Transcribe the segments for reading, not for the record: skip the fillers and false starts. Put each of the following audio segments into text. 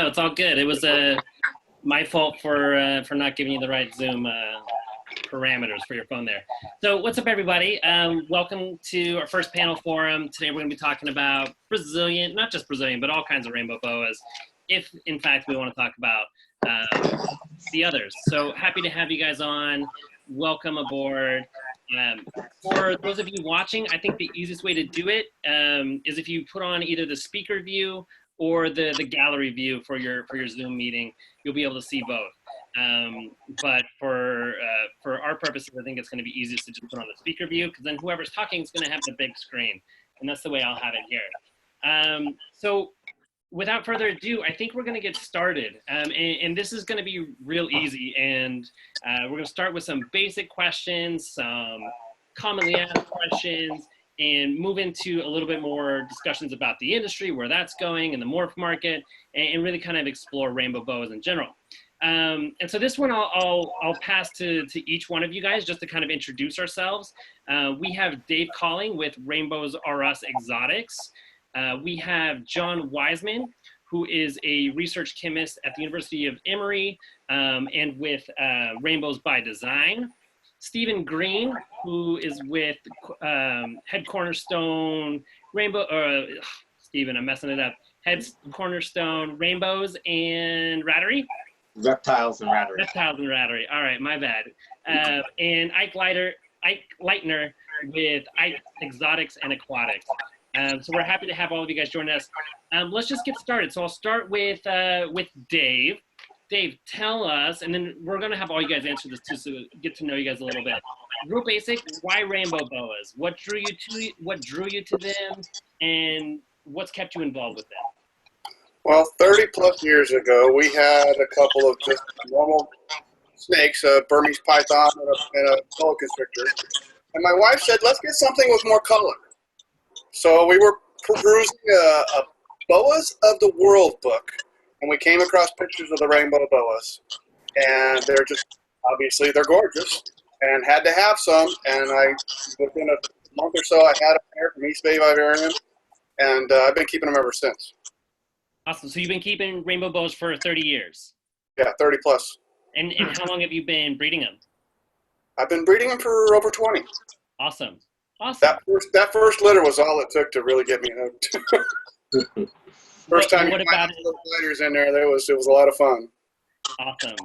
it's all good. It was my fault for not giving you the right Zoom parameters for your phone there. So what's up, everybody? Welcome to our first panel forum. Today we're going to be talking about Brazilian, not just Brazilian, but all kinds of rainbow boas, if in fact we want to talk about the others. So happy to have you guys on. Welcome aboard. For those of you watching, I think the easiest way to do it is if you put on either the speaker view or the gallery view for your Zoom meeting. You'll be able to see both. But for our purposes, I think it's going to be easiest to just put on the speaker view, because then whoever's talking is going to have the big screen, and that's the way I'll have it here. So without further ado, I think we're going to get started, and this is going to be real easy, and we're going to start with some basic questions, some commonly asked questions, and move into a little bit more discussions about the industry, where that's going, and the morph market, and really kind of explore rainbow boas in general. And so this one I'll pass to each one of you guys just to kind of introduce ourselves. We have Dave Colling with Rainbows R Us Exotics. We have John Wiseman, who is a research chemist at the University of Emory, and with Rainbows by Design. Stephen Green, who is with Head Cornerstone Rainbow, Stephen, I'm messing it up. Head Cornerstone Rainbows and Rattery? Reptiles and Rattery. Reptiles and Rattery. All right, my bad. And Ike Lightner with Ike Exotics and Aquatics. So we're happy to have all of you guys join us. Let's just get started. So I'll start with Dave. Dave, tell us, and then we're going to have all you guys answer this too, so get to know you guys a little bit. Real basic, why rainbow boas? What drew you to them, and what's kept you involved with them? Well, 30 plus years ago, we had a couple of just normal snakes, a Burmese python and a boa constrictor. And my wife said, let's get something with more color. So we were perusing a Boas of the World book, and we came across pictures of the rainbow boas. And they're just, obviously, they're gorgeous, and had to have some. And within a month or so, I had a pair from East Bay Vivarium, and I've been keeping them ever since. Awesome. So you've been keeping rainbow boas for 30 years? Yeah, 30 plus. And how long have you been breeding them? I've been breeding them for over 20. Awesome. Awesome. That first litter was all it took to really get me hooked. First time you got little gliders in there, it was a lot of fun. Awesome.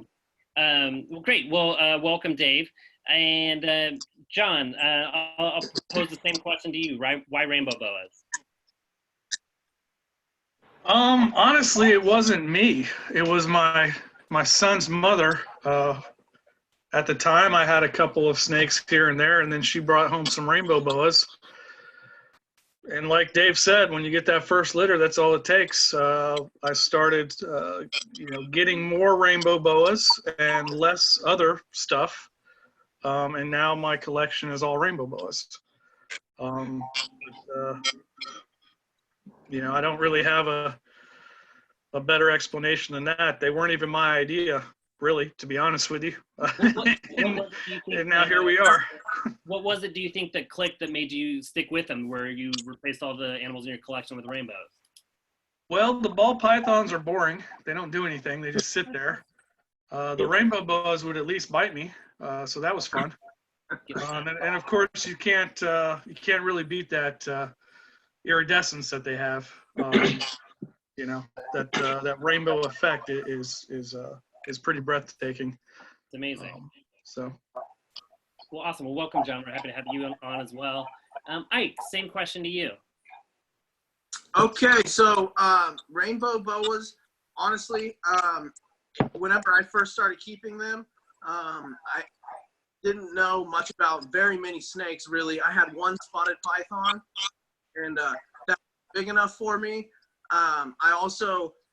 Well, great. Well, welcome, Dave. And John, I'll pose the same question to you. Why rainbow boas? Honestly, it wasn't me. It was my son's mother. At the time, I had a couple of snakes here and there, and then she brought home some rainbow boas. And like Dave said, when you get that first litter, that's all it takes. I started, getting more rainbow boas and less other stuff. And now my collection is all rainbow boas. I don't really have a better explanation than that. They weren't even my idea, really, to be honest with you. And now here we are. What was it, do you think, that clicked that made you stick with them, where you replaced all the animals in your collection with rainbows? Well, the ball pythons are boring. They don't do anything. They just sit there. The rainbow boas would at least bite me, so that was fun. And of course, you can't really beat that iridescence that they have. That rainbow effect is pretty breathtaking. It's amazing. Well, awesome. Well, welcome, John. We're happy to have you on as well. Ike, same question to you. Okay, so rainbow boas, honestly, whenever I first started keeping them, I didn't know much about very many snakes, really. I had one spotted python, and that was big enough for me. I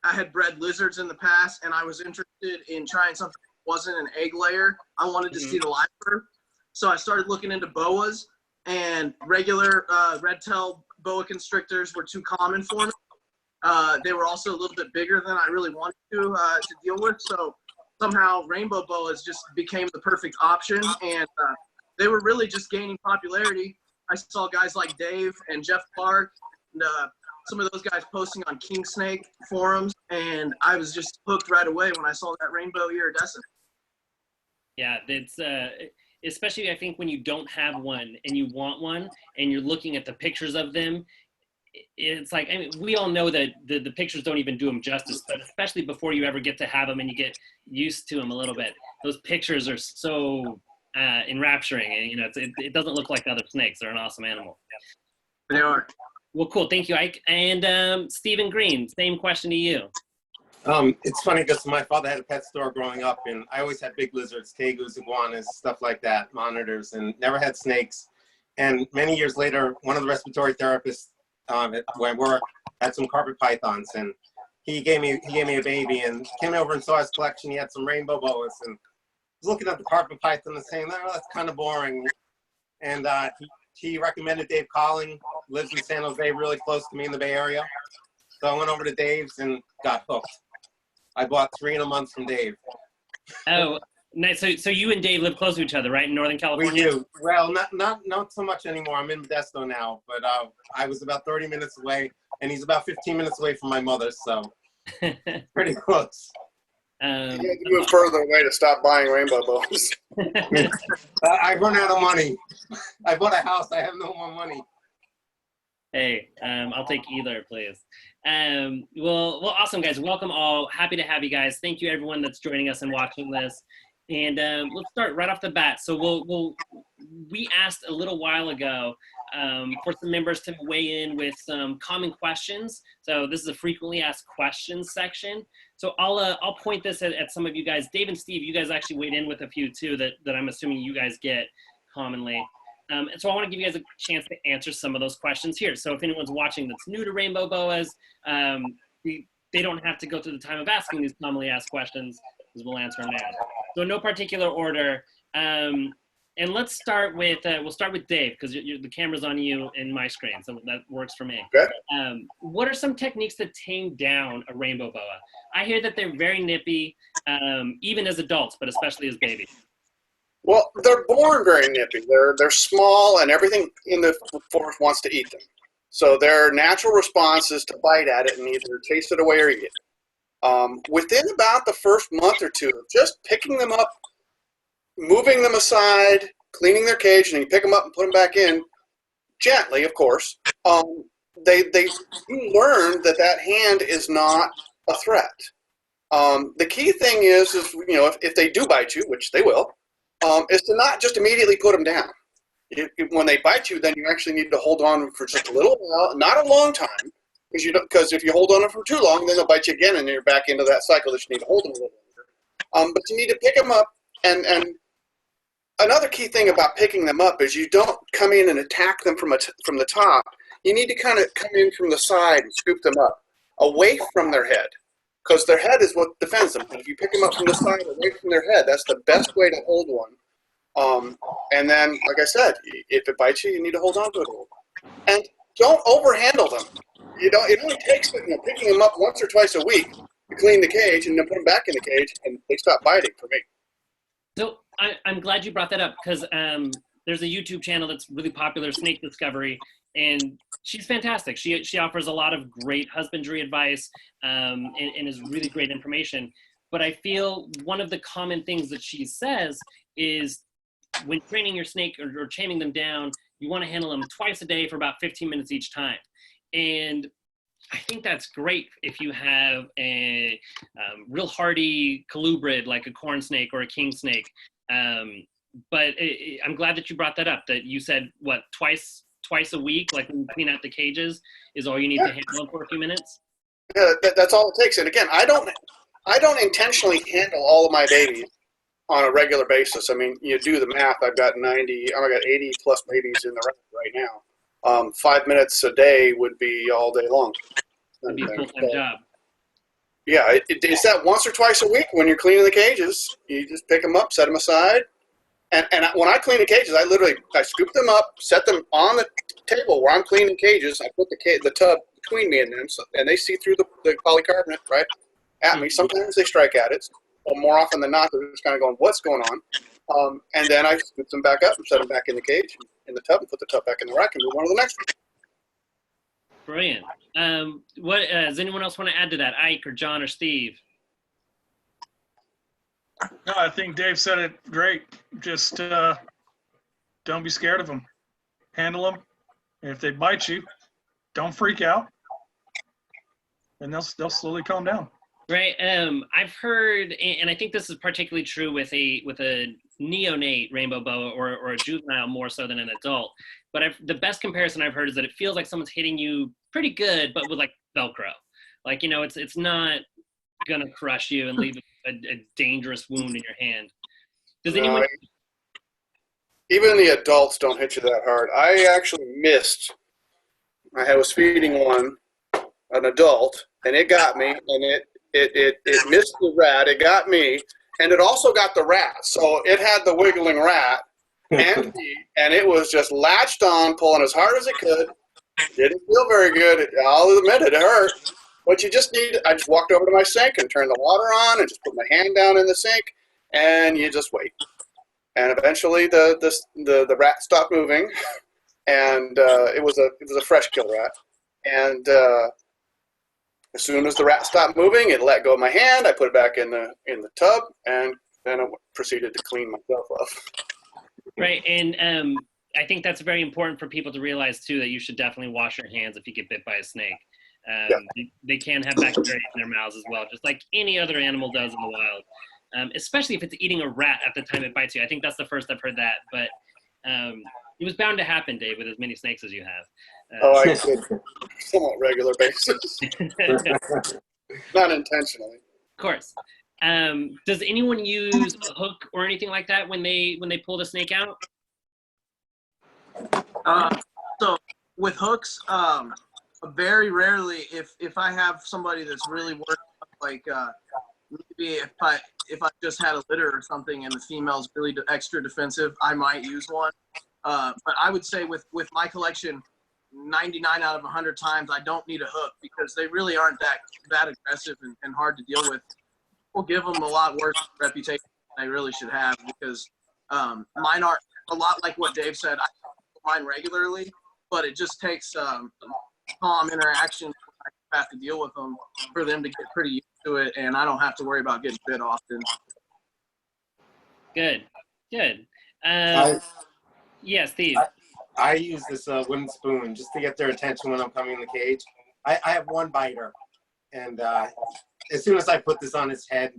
had bred lizards in the past, and I was interested in trying something that wasn't an egg layer. I wanted to see the live birth. So I started looking into boas, and regular red-tailed boa constrictors were too common for me. They were also a little bit bigger than I really wanted to deal with. So somehow rainbow boas just became the perfect option, and they were really just gaining popularity. I saw guys like Dave and Jeff Clark and some of those guys posting on king snake forums, and I was just hooked right away when I saw that rainbow iridescent. Yeah, it's especially I think when you don't have one and you want one and you're looking at the pictures of them, it's like, I mean, we all know that the pictures don't even do them justice, but especially before you ever get to have them and you get used to them a little bit, those pictures are so enrapturing, and you know, it doesn't look like other snakes. They're an awesome animal. They are. Well, cool. Thank you, Ike. And Stephen Green, same question to you. It's funny because my father had a pet store growing up, and I always had big lizards, tegus, iguanas, stuff like that, monitors, and never had snakes. And many years later, one of the respiratory therapists where I work had some carpet pythons, and he gave me a baby, and came over and saw his collection. He had some rainbow boas, and was looking at the carpet python and saying, "Oh, that's kind of boring." And he recommended Dave Colling, lives in San Jose, really close to me in the Bay Area. So I went over to Dave's and got hooked. I bought 3 in a month from Dave. Oh, nice. So you and Dave live close to each other, right, in Northern California? We do. Well, not so much anymore. I'm in Modesto now, but I was about 30 minutes away, and he's about 15 minutes away from my mother, so pretty close. You had to move further away to stop buying rainbow boas. I run out of money. I bought a house. I have no more money. Hey, I'll take either, please. Well, awesome, guys. Welcome all. Happy to have you guys. Thank you, everyone that's joining us and watching this. And let's start right off the bat. So we asked a little while ago for some members to weigh in with some common questions. So this is a frequently asked questions section. So I'll point this at some of you guys. Dave and Steve, you guys actually weighed in with a few too that I'm assuming you guys get commonly. And so I want to give you guys a chance to answer some of those questions here. So if anyone's watching that's new to rainbow boas, they don't have to go through the time of asking these commonly asked questions, because we'll answer them now. So in no particular order. And let's start with, we'll start with Dave, because the camera's on you in my screen, so that works for me. Okay. What are some techniques to tame down a rainbow boa? I hear that they're very nippy, even as adults, but especially as babies. Well, they're born very nippy. They're small, and everything in the forest wants to eat them. So their natural response is to bite at it and either taste it away or eat it. Within about the first month or two, just picking them up, moving them aside, cleaning their cage, and you pick them up and put them back in, gently, of course, they learn that hand is not a threat. The key thing is you know, if they do bite you, which they will, is to not just immediately put them down. When they bite you, then you actually need to hold on for just a little while, not a long time, because if you hold on for too long, then they'll bite you again, and then you're back into that cycle that you need to hold them a little longer. But you need to pick them up, and another key thing about picking them up is you don't come in and attack them from the top. You need to kind of come in from the side and scoop them up, away from their head, because their head is what defends them. If you pick them up from the side, away from their head, that's the best way to hold one. And then, like I said, if it bites you, you need to hold on to it a little. And don't overhandle them. It only takes picking them up once or twice a week to clean the cage and then put them back in the cage, and they stop biting for me. So I'm glad you brought that up, because there's a YouTube channel that's really popular, Snake Discovery, and she's fantastic. She offers a lot of great husbandry advice and is really great information. But I feel one of the common things that she says is when training your snake or taming them down, you want to handle them twice a day for about 15 minutes each time. And I think that's great if you have a real hardy colubrid like a corn snake or a king snake. But I'm glad that you brought that up, that you said, what, twice a week, like when you clean out the cages, is all you need to handle them for a few minutes? Yeah, that's all it takes. And again, I don't intentionally handle all of my babies on a regular basis. I mean, you do the math. I've got 80 plus babies in the rack right now. 5 minutes a day would be all day long. It'd be a full-time job. Yeah, it's that once or twice a week when you're cleaning the cages. You just pick them up, set them aside. And when I clean the cages, I scoop them up, set them on the table where I'm cleaning cages. I put the tub between me and them, and they see through the polycarbonate right at me. Sometimes they strike at it. But more often than not, they're just kind of going, what's going on? And then I scoop them back up and set them back in the cage, in the tub, and put the tub back in the rack and move on to the next one. Brilliant. What does anyone else want to add to that? Ike or John or Steve? No, I think Dave said it great. Just don't be scared of them. Handle them. And if they bite you, don't freak out. And they'll slowly calm down. Right. I've heard, and I think this is particularly true with a neonate rainbow boa or a juvenile more so than an adult. But the best comparison I've heard is that it feels like someone's hitting you pretty good, but with like Velcro. Like, it's not gonna crush you and leave a dangerous wound in your hand. Does anyone? Even the adults don't hit you that hard. I actually missed. I was feeding an adult, and it got me, and it missed the rat. It got me, and it also got the rat. So it had the wiggling rat and me, and it was just latched on, pulling as hard as it could. Didn't feel very good. I'll admit it hurt. But I just walked over to my sink and turned the water on and just put my hand down in the sink, and you just wait. And eventually the rat stopped moving, and it was a fresh kill rat. And as soon as the rat stopped moving, it let go of my hand. I put it back in the tub, and then I proceeded to clean myself up. Right, and I think that's very important for people to realize too, that you should definitely wash your hands if you get bit by a snake. They can have bacteria in their mouths as well, just like any other animal does in the wild. Especially if it's eating a rat at the time it bites you. I think that's the first I've heard that, but it was bound to happen, Dave, with as many snakes as you have. I did somewhat regular basis, not intentionally. Of course. Does anyone use a hook or anything like that when they pull the snake out? So with hooks, very rarely, if I have somebody that's really worked up, like maybe if I just had a litter or something and the female's really extra defensive, I might use one. But I would say with my collection, 99 out of 100 times, I don't need a hook because they really aren't that aggressive and hard to deal with. We'll give them a lot worse reputation than they really should have because mine are a lot like what Dave said. I mine regularly, but it just takes calm interaction. I have to deal with them for them to get pretty used to it, and I don't have to worry about getting bit often. Good. Yeah, Steve. I use this wooden spoon just to get their attention when I'm coming in the cage. I have one biter, and as soon as I put this on his head,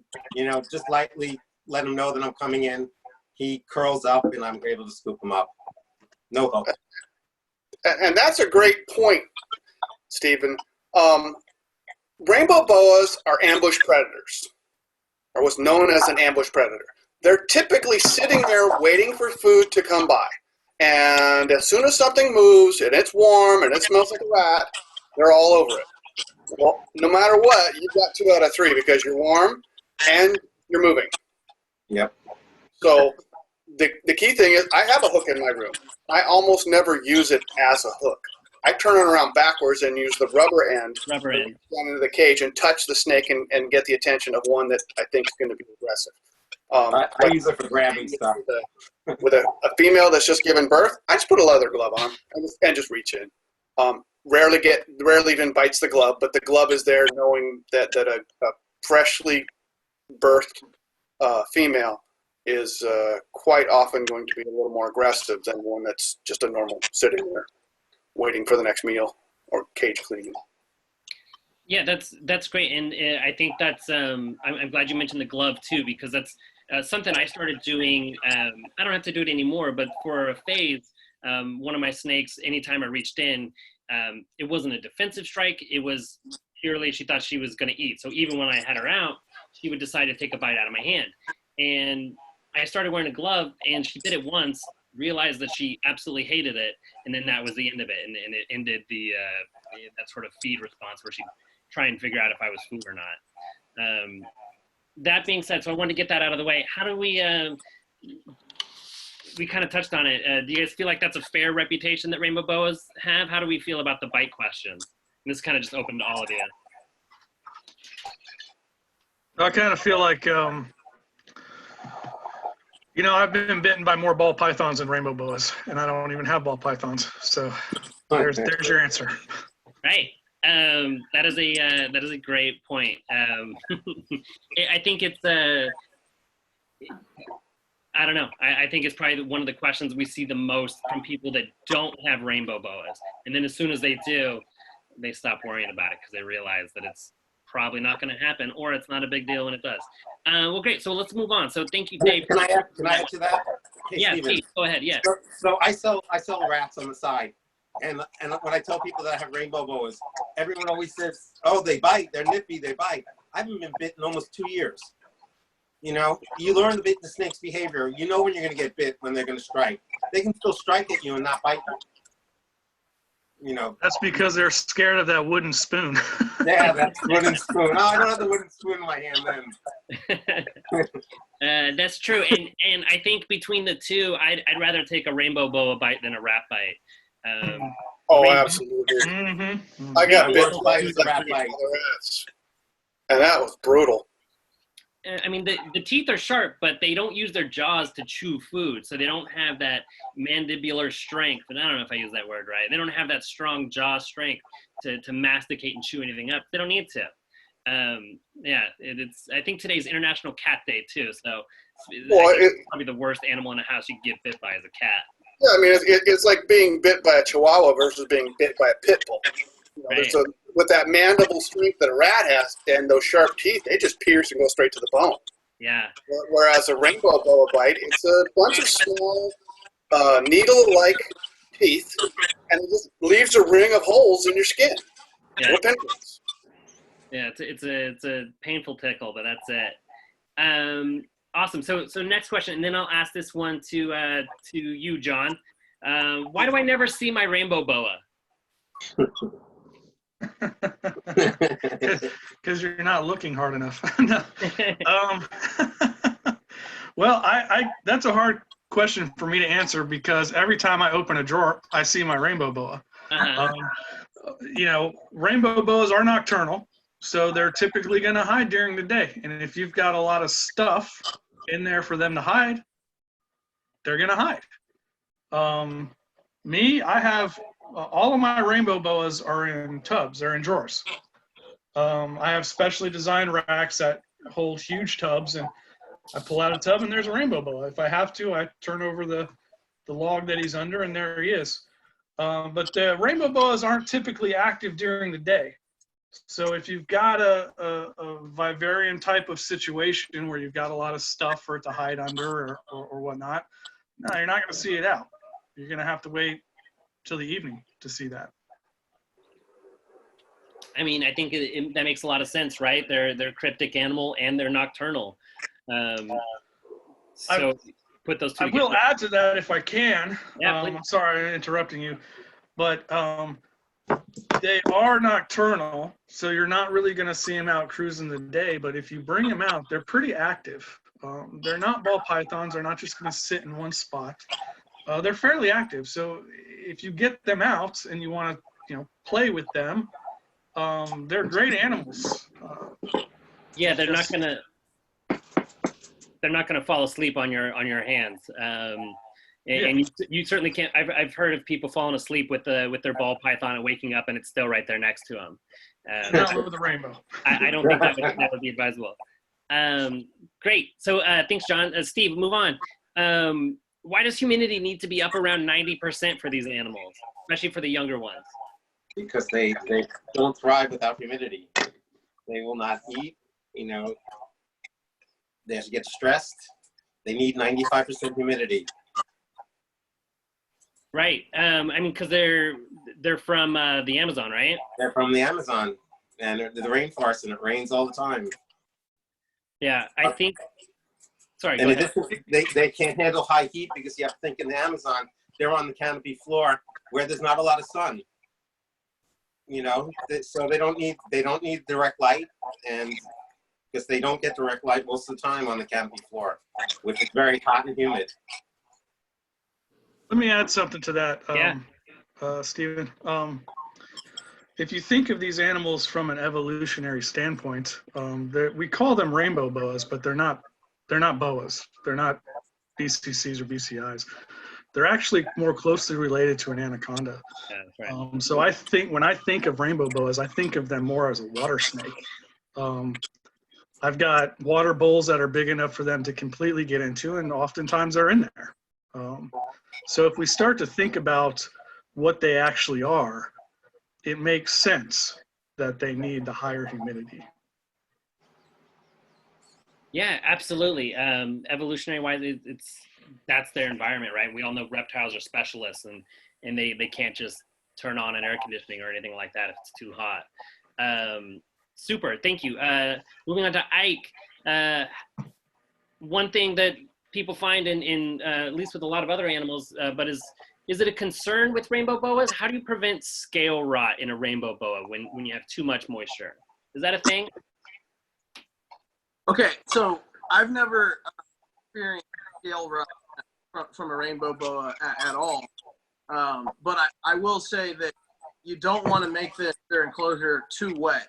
just lightly let him know that I'm coming in, he curls up, and I'm able to scoop him up. No hook. And that's a great point, Stephen. Rainbow boas are ambush predators, or what's known as an ambush predator. They're typically sitting there waiting for food to come by. And as soon as something moves and it's warm and it smells like a rat, they're all over it. Well, no matter what, you've got 2 out of 3 because you're warm and you're moving. Yep. So the key thing is I have a hook in my room. I almost never use it as a hook. I turn it around backwards and use the rubber end down into the cage and touch the snake and get the attention of one that I think is going to be aggressive. I use it for grabbing stuff. With a female that's just given birth, I just put a leather glove on and just reach in. Rarely even bites the glove, but the glove is there knowing that a freshly birthed female is quite often going to be a little more aggressive than one that's just a normal sitting there waiting for the next meal or cage cleaning. Yeah, that's great, and I think that's I'm glad you mentioned the glove too, because that's something I started doing. I don't have to do it anymore, but for a phase, one of my snakes, anytime I reached in, it wasn't a defensive strike. It was purely she thought she was going to eat. So even when I had her out, she would decide to take a bite out of my hand. And I started wearing a glove, and she did it once, realized that she absolutely hated it, and then that was the end of it. And it ended that sort of feed response where she'd try and figure out if I was food or not. That being said, so I wanted to get that out of the way. How do we kind of touched on it. Do you guys feel like that's a fair reputation that rainbow boas have? How do we feel about the bite question? And this kind of just open to all of you. I kind of feel like, I've been bitten by more ball pythons than rainbow boas, and I don't even have ball pythons. So there's your answer. Right. That is a great point. I think it's I don't know. I think it's probably one of the questions we see the most from people that don't have rainbow boas, and then as soon as they do, they stop worrying about it because they realize that it's probably not going to happen, or it's not a big deal when it does. Well, great. So let's move on. So thank you, Dave. Can I add to that? Hey, Yeah, Steven. Steve, go ahead. Yeah. So I sell rats on the side, and when I tell people that I have rainbow boas, everyone always says, "Oh, they bite. They're nippy. They bite." I haven't been bitten in almost 2 years. You know, you learn the snake's behavior. You know when you're going to get bit, when they're going to strike. They can still strike at you and not bite you. You know. That's because they're scared of that wooden spoon. Yeah, that's wooden spoon. Oh, I don't have the wooden spoon in my hand then. That's true, and I think between the two, I'd rather take a rainbow boa bite than a rat bite. Oh, absolutely. Mm-hmm. I got bit by a rat bite, and that was brutal. I mean, the teeth are sharp, but they don't use their jaws to chew food, so they don't have that mandibular strength. And I don't know if I use that word right. They don't have that strong jaw strength to masticate and chew anything up. They don't need to. Yeah, it's. I think today's International Cat Day too, so it's probably the worst animal in a house you can get bit by is a cat. Yeah, I mean, it's like being bit by a chihuahua versus being bit by a pit bull. You know, Right. with that mandible strength that a rat has and those sharp teeth, they just pierce and go straight to the bone. Yeah. Whereas a rainbow boa bite, it's a bunch of small needle-like teeth, and it just leaves a ring of holes in your skin. Yeah. No pinpricks. Yeah, it's a painful tickle, but that's it. Awesome. So next question, and then I'll ask this one to you, John. Why do I never see my rainbow boa? Because you're not looking hard enough. No. Well, I that's a hard question for me to answer because every time I open a drawer, I see my rainbow boa. You know, rainbow boas are nocturnal, so they're typically going to hide during the day. And if you've got a lot of stuff in there for them to hide, they're going to hide. Me, I have all of my rainbow boas are in tubs. They're in drawers. I have specially designed racks that hold huge tubs, and I pull out a tub and there's a rainbow boa. If I have to, I turn over the log that he's under, and there he is. But the rainbow boas aren't typically active during the day. So if you've got a vivarium type of situation where you've got a lot of stuff for it to hide under or whatnot, no, you're not going to see it out. You're going to have to wait till the evening to see that. I mean, I think that makes a lot of sense, right? They're cryptic animal and they're nocturnal. So put those two together. I will add to that if I can. Yeah, I'm sorry I'm interrupting you, but they are nocturnal, so you're not really going to see them out cruising the day. But if you bring them out, they're pretty active. They're not ball pythons. They're not just going to sit in one spot. They're fairly active. So if you get them out and you want to, play with them, they're great animals. Yeah, they're not gonna fall asleep on your hands. And you certainly can't. I've heard of people falling asleep with their ball python and waking up and it's still right there next to them. Not with the rainbow. I don't think that would be advisable. Great. So thanks, John. Steve, move on. Why does humidity need to be up around 90% for these animals, especially for the younger ones? Because they don't thrive without humidity. They will not eat. They get stressed. They need 95% humidity. Right. I mean, because they're from the Amazon, right? They're from the Amazon and the rainforest, and it rains all the time. Yeah, I think. Sorry. In addition, they can't handle high heat because you have to think in the Amazon, they're on the canopy floor where there's not a lot of sun. So they don't need direct light, and because they don't get direct light most of the time on the canopy floor, which is very hot and humid. Let me add something to that, Stephen. If you think of these animals from an evolutionary standpoint, we call them rainbow boas, but they're not boas. They're not BCCs or BCIs. they're actually more closely related to an anaconda. Yeah, that's right. So I think when I think of rainbow boas, I think of them more as a water snake. I've got water bowls that are big enough for them to completely get into, and oftentimes they're in there. So if we start to think about what they actually are, it makes sense that they need the higher humidity. Yeah, absolutely. Evolutionary wise, that's their environment, right? We all know reptiles are specialists, and they can't just turn on an air conditioning or anything like that if it's too hot. Super, thank you. Moving on to Ike. One thing that people find in at least with a lot of other animals, but is it a concern with rainbow boas? How do you prevent scale rot in a rainbow boa when you have too much moisture? Is that a thing? Okay, so I've never experienced scale rot from a rainbow boa at all. But I will say that you don't want to make their enclosure too wet.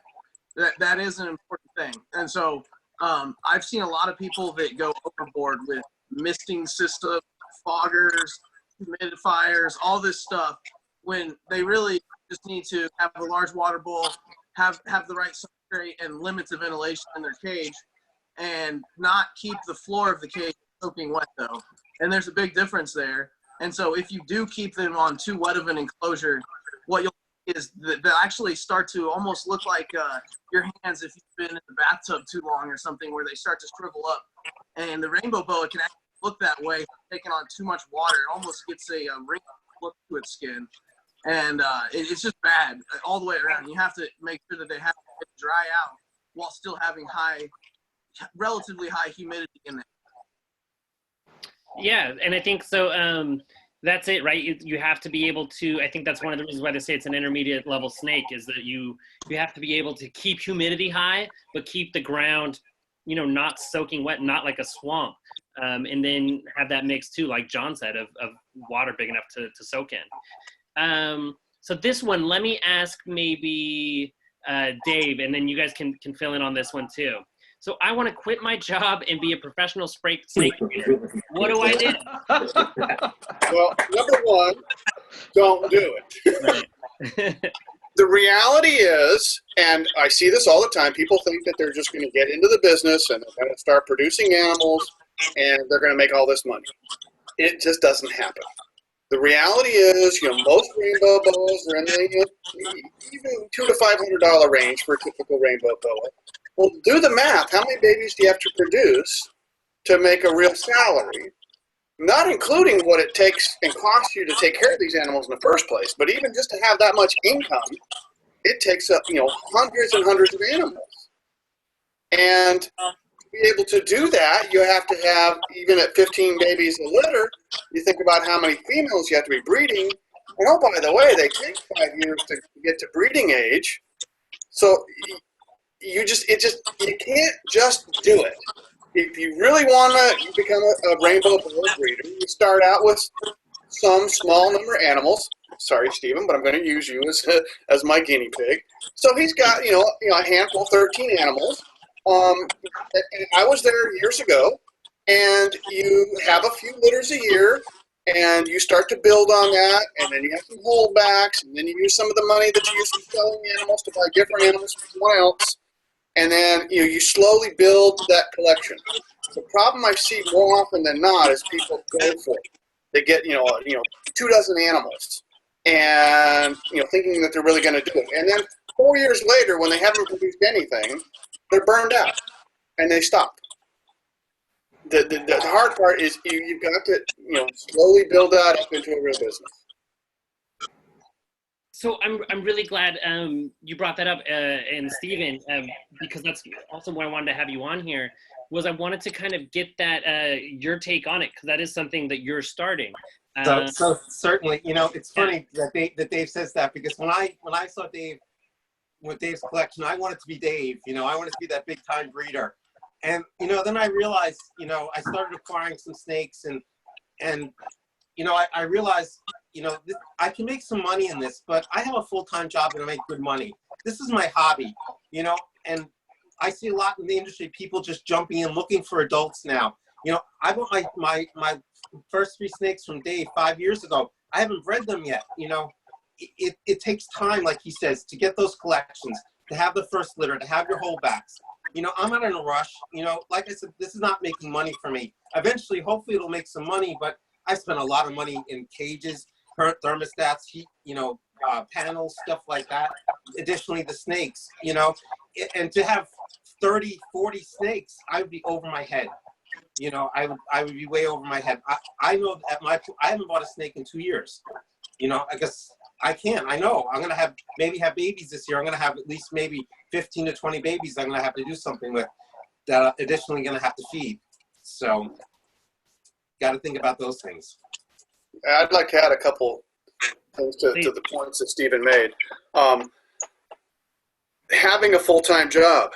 That is an important thing. And so I've seen a lot of people that go overboard with misting systems, foggers, humidifiers, all this stuff, when they really just need to have a large water bowl, have the right substrate and limits of ventilation in their cage, and not keep the floor of the cage soaking wet though. And there's a big difference there. And so if you do keep them on too wet of an enclosure, what you'll see is that they'll actually start to almost look like your hands if you've been in the bathtub too long or something, where they start to shrivel up. And the rainbow boa can actually look that way, taking on too much water. It almost gets a wrinkle look to its skin. And it's just bad all the way around. You have to make sure that they have to dry out while still having relatively high humidity in there. Yeah, and I think so. That's it, right? You have to be able to. I think that's one of the reasons why they say it's an intermediate level snake, is that you have to be able to keep humidity high, but keep the ground, not soaking wet, not like a swamp, and then have that mix too, like John said, of water big enough to soak in. So this one, let me ask maybe Dave, and then you guys can fill in on this one too. So I want to quit my job and be a professional snake breeder. What do I do? Well, number one, don't do it. Right. The reality is, and I see this all the time, people think that they're just going to get into the business and they're going to start producing animals and they're going to make all this money. It just doesn't happen. The reality is, most rainbow boas are in the even $200 to $500 range for a typical rainbow boa. Well, do the math. How many babies do you have to produce to make a real salary? Not including what it takes and costs you to take care of these animals in the first place, but even just to have that much income, it takes up, hundreds and hundreds of animals. And to be able to do that, you have to have, even at 15 babies a litter, you think about how many females you have to be breeding. And oh, by the way, they take 5 years to get to breeding age. So you can't just do it. If you really want to become a rainbow boa breeder, you start out with some small number of animals. Sorry, Stephen, but I'm going to use you as my guinea pig. So he's got a handful, 13 animals. And I was there years ago, and you have a few litters a year, and you start to build on that, and then you have some holdbacks, and then you use some of the money that you use from selling animals to buy different animals from someone else. And then you slowly build that collection. The problem I see more often than not is people go for it. They get 2 dozen animals, and thinking that they're really going to do it. And then 4 years later, when they haven't produced anything, they're burned out, and they stop. The hard part is you've got to slowly build that up into a real business. So I'm really glad you brought that up, and Stephen, because that's also why I wanted to have you on here, was I wanted to kind of get that your take on it, because that is something that you're starting. So certainly, it's funny that Dave says that, because when I saw Dave with Dave's collection, I wanted to be Dave. I wanted to be that big time breeder, and then I realized, I started acquiring some snakes, and I realized, I can make some money in this, but I have a full-time job and I make good money. This is my hobby, and I see a lot in the industry, people just jumping in looking for adults now. You know, I bought my first 3 snakes from Dave 5 years ago. I haven't bred them yet. You know, it takes time, like he says, to get those collections, to have the first litter, to have your holdbacks. You know, I'm not in a rush. You know, like I said, this is not making money for me. Eventually, hopefully it'll make some money, but I spent a lot of money in cages, current thermostats, heat, you know, panels, stuff like that. Additionally, the snakes, you know, and to have 30, 40 snakes, I would be over my head. You know, I would be way over my head. I know I haven't bought a snake in 2 years. You know, I guess I can't. I know I'm going to maybe have babies this year. I'm going to have at least maybe 15 to 20 babies I'm going to have to do something with that I'm additionally going to have to feed. So got to think about those things. I'd like to add a couple things to the points that Stephen made. Having a full-time job.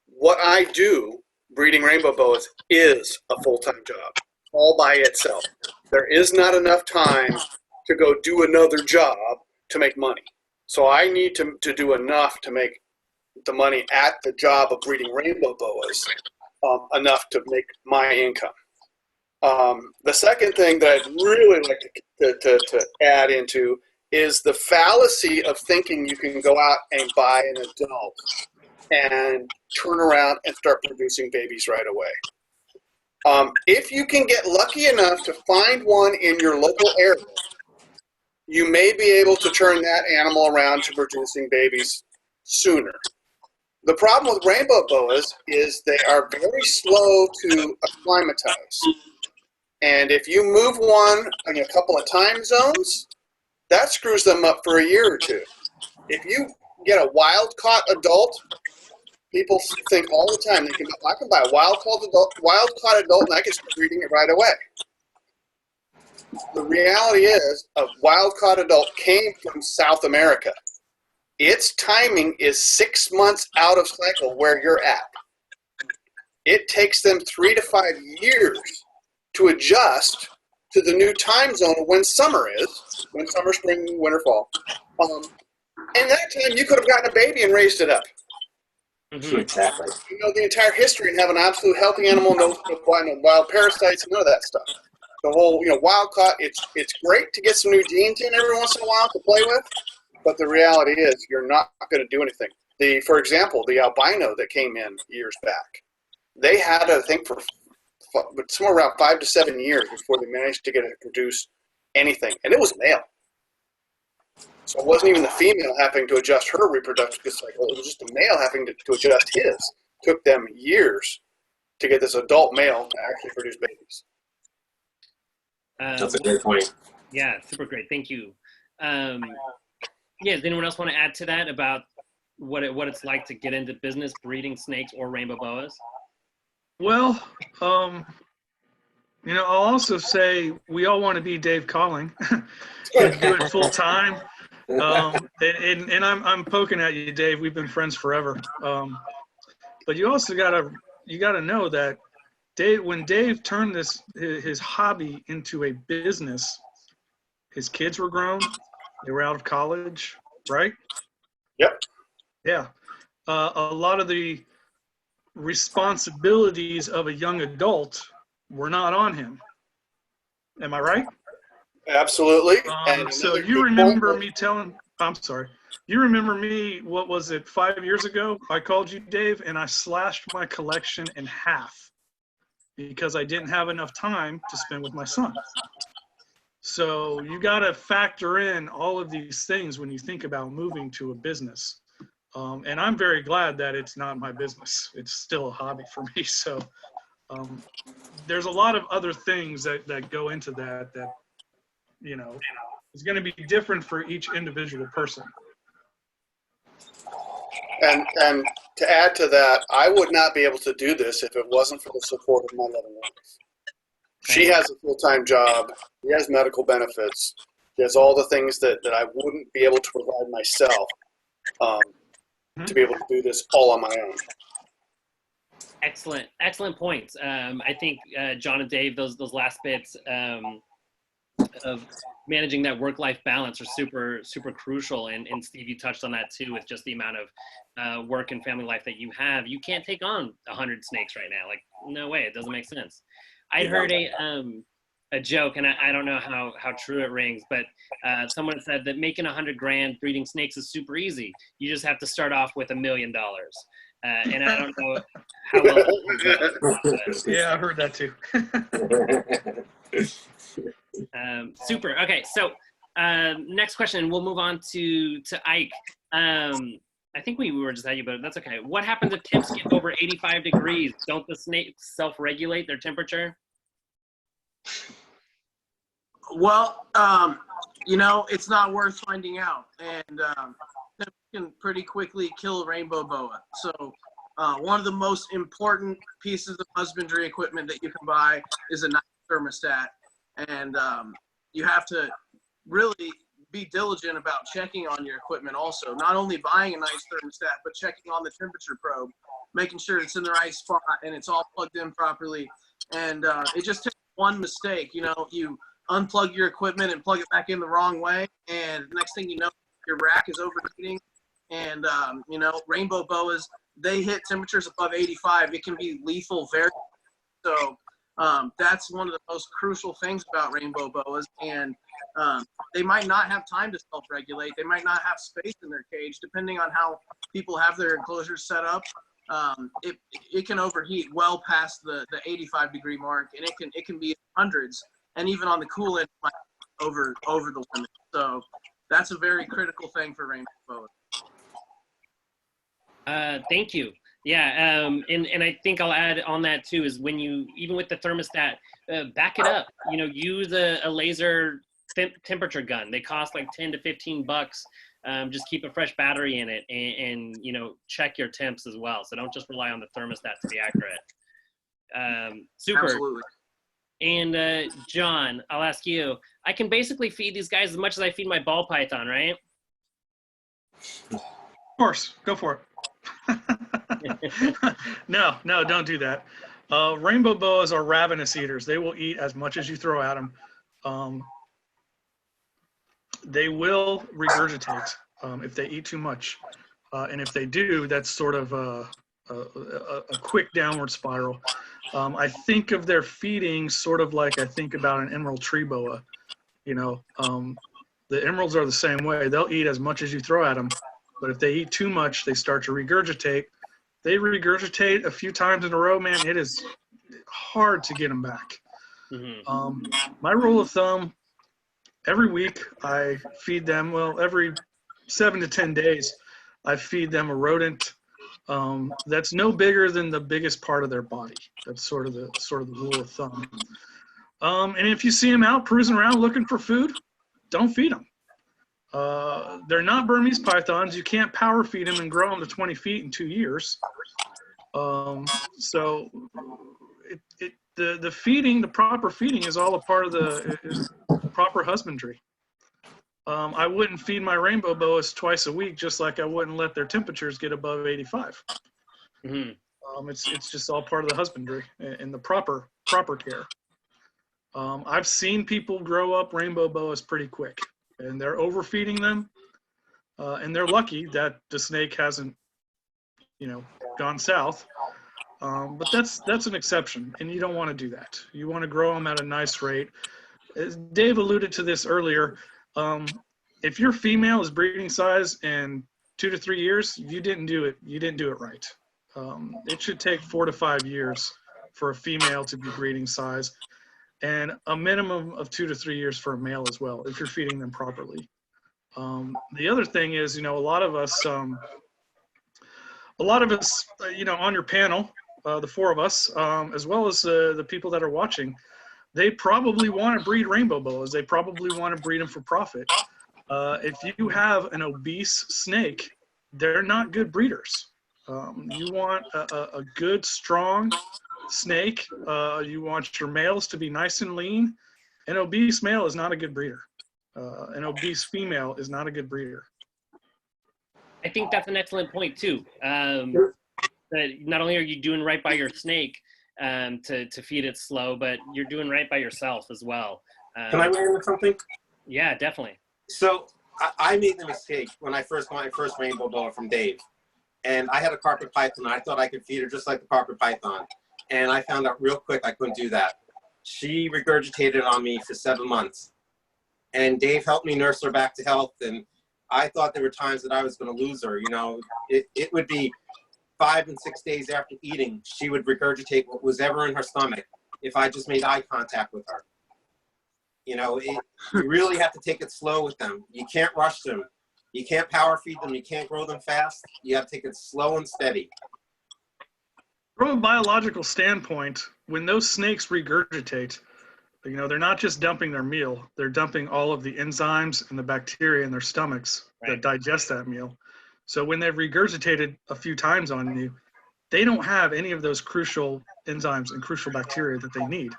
What I do, breeding rainbow boas, is a full-time job all by itself. There is not enough time to go do another job to make money. So I need to do enough to make the money at the job of breeding rainbow boas enough to make my income. The second thing that I'd really like to add into is the fallacy of thinking you can go out and buy an adult and turn around and start producing babies right away. If you can get lucky enough to find one in your local area, you may be able to turn that animal around to producing babies sooner. The problem with rainbow boas is they are very slow to acclimatize. And if you move one in a couple of time zones, that screws them up for a year or two. If you get a wild-caught adult, people think all the time, I can buy a wild-caught adult and I can start breeding it right away. The reality is, a wild-caught adult came from South America. Its timing is 6 months out of cycle where you're at. It takes them 3 to 5 years to adjust to the new time zone of when summer is, when summer, spring, winter, fall. In that time, you could have gotten a baby and raised it up. Mm-hmm. Exactly. You know the entire history and have an absolute healthy animal, no wild parasites, none of that stuff. The whole, wild caught, it's great to get some new genes in every once in a while to play with, but the reality is you're not going to do anything. For example, the albino that came in years back, they had, I think, for somewhere around 5 to 7 years before they managed to get it to produce anything, and it was male. So it wasn't even the female having to adjust her reproductive cycle. It was just the male having to adjust his. It took them years to get this adult male to actually produce babies. That's a great point. Yeah, super great. Thank you. Does anyone else want to add to that about what it's like to get into business breeding snakes or rainbow boas? Well, I'll also say we all want to be Dave Colling and do it full time. And I'm poking at you, Dave. We've been friends forever. But you also gotta know that when Dave turned his hobby into a business, his kids were grown, they were out of college, right? Yep. Yeah. A lot of the responsibilities of a young adult were not on him. Am I right? Absolutely. So you remember me you remember me, what was it, 5 years ago? I called you, Dave, and I slashed my collection in half because I didn't have enough time to spend with my son. So you got to factor in all of these things when you think about moving to a business. And I'm very glad that it's not my business. It's still a hobby for me. So there's a lot of other things that go into that is going to be different for each individual person. And to add to that, I would not be able to do this if it wasn't for the support of my loving wife. She has a full-time job. She has medical benefits. She has all the things that I wouldn't be able to provide myself to be able to do this all on my own. Excellent points. I think John and Dave, those last bits of managing that work-life balance are super, super crucial. And Steve, you touched on that too, with just the amount of work and family life that you have. You can't take on 100 snakes right now. Like, no way, it doesn't make sense. I'd heard a joke, and I don't know how true it rings, but someone said that making 100 grand breeding snakes is super easy. You just have to start off with $1 million. And I don't know how well. Yeah, I heard that too. Super. Okay, so next question. We'll move on to Ike. I think we were just at you, but that's okay. What happens if temps get over 85 degrees? Don't the snakes self-regulate their temperature? Well, you know, it's not worth finding out, and you can pretty quickly kill a rainbow boa. So one of the most important pieces of husbandry equipment that you can buy is a nice thermostat, and you have to really be diligent about checking on your equipment also. Not only buying a nice thermostat, but checking on the temperature probe, making sure it's in the right spot and it's all plugged in properly. And it just takes one mistake. You know, you unplug your equipment and plug it back in the wrong way, and next thing you know, your rack is overheating. And you know, rainbow boas, they hit temperatures above 85. It can be lethal very. So that's one of the most crucial things about rainbow boas. And they might not have time to self-regulate. They might not have space in their cage, depending on how people have their enclosures set up. It can overheat well past the 85 degree mark, and it can be hundreds, and even on the cool end, over the limit. So that's a very critical thing for rainbow boas. Thank you. Yeah, and I think I'll add on that too, is when you, even with the thermostat, back it up. You know, use a laser temperature gun. They cost like 10 to 15 bucks. Just keep a fresh battery in it, and you know, check your temps as well. So don't just rely on the thermostat to be accurate. Super. Absolutely. And John, I'll ask you. I can basically feed these guys as much as I feed my ball python, right? Of course, go for it. No, don't do that. Rainbow boas are ravenous eaters. They will eat as much as you throw at them. They will regurgitate if they eat too much. And if they do, that's sort of a quick downward spiral. I think of their feeding sort of like I think about an emerald tree boa. You know, the emeralds are the same way. They'll eat as much as you throw at them. But if they eat too much, they start to regurgitate. They regurgitate a few times in a row, man. It is hard to get them back. Mm-hmm. My rule of thumb, every week I feed them, well, every 7 to 10 days, I feed them a rodent that's no bigger than the biggest part of their body. That's sort of the rule of thumb. And if you see them out cruising around looking for food, don't feed them. They're not Burmese pythons. You can't power feed them and grow them to 20 feet in 2 years. So the feeding, the proper feeding is all a part of the proper husbandry. I wouldn't feed my rainbow boas twice a week, just like I wouldn't let their temperatures get above 85. Mm-hmm. It's just all part of the husbandry and the proper care. I've seen people grow up rainbow boas pretty quick, and they're overfeeding them, and they're lucky that the snake hasn't, you know, gone south. But that's an exception, and you don't want to do that. You want to grow them at a nice rate. As Dave alluded to this earlier, if your female is breeding size in 2 to 3 years, you didn't do it. You didn't do it right. It should take 4 to 5 years for a female to be breeding size, and a minimum of 2 to 3 years for a male as well, if you're feeding them properly. The other thing is, you know, a lot of us, you know, on your panel, the 4 of us, as well as the people that are watching, they probably want to breed rainbow boas. They probably want to breed them for profit. If you have an obese snake, they're not good breeders. You want a good, strong snake. You want your males to be nice and lean. An obese male is not a good breeder. An obese female is not a good breeder. I think that's an excellent point too. That not only are you doing right by your snake to feed it slow, but you're doing right by yourself as well. Can I weigh in with something? Yeah, definitely. So I made the mistake when I first got my first rainbow boa from Dave. And I had a carpet python. I thought I could feed her just like the carpet python. And I found out real quick I couldn't do that. She regurgitated on me for 7 months. And Dave helped me nurse her back to health. And I thought there were times that I was going to lose her. You know, it would be 5 and 6 days after eating, she would regurgitate what was ever in her stomach if I just made eye contact with her. You know, you really have to take it slow with them. You can't rush them. You can't power feed them. You can't grow them fast. You have to take it slow and steady. From a biological standpoint, when those snakes regurgitate, you know, they're not just dumping their meal. They're dumping all of the enzymes and the bacteria in their stomachs that digest that meal. So when they've regurgitated a few times on you, they don't have any of those crucial enzymes and crucial bacteria that they need.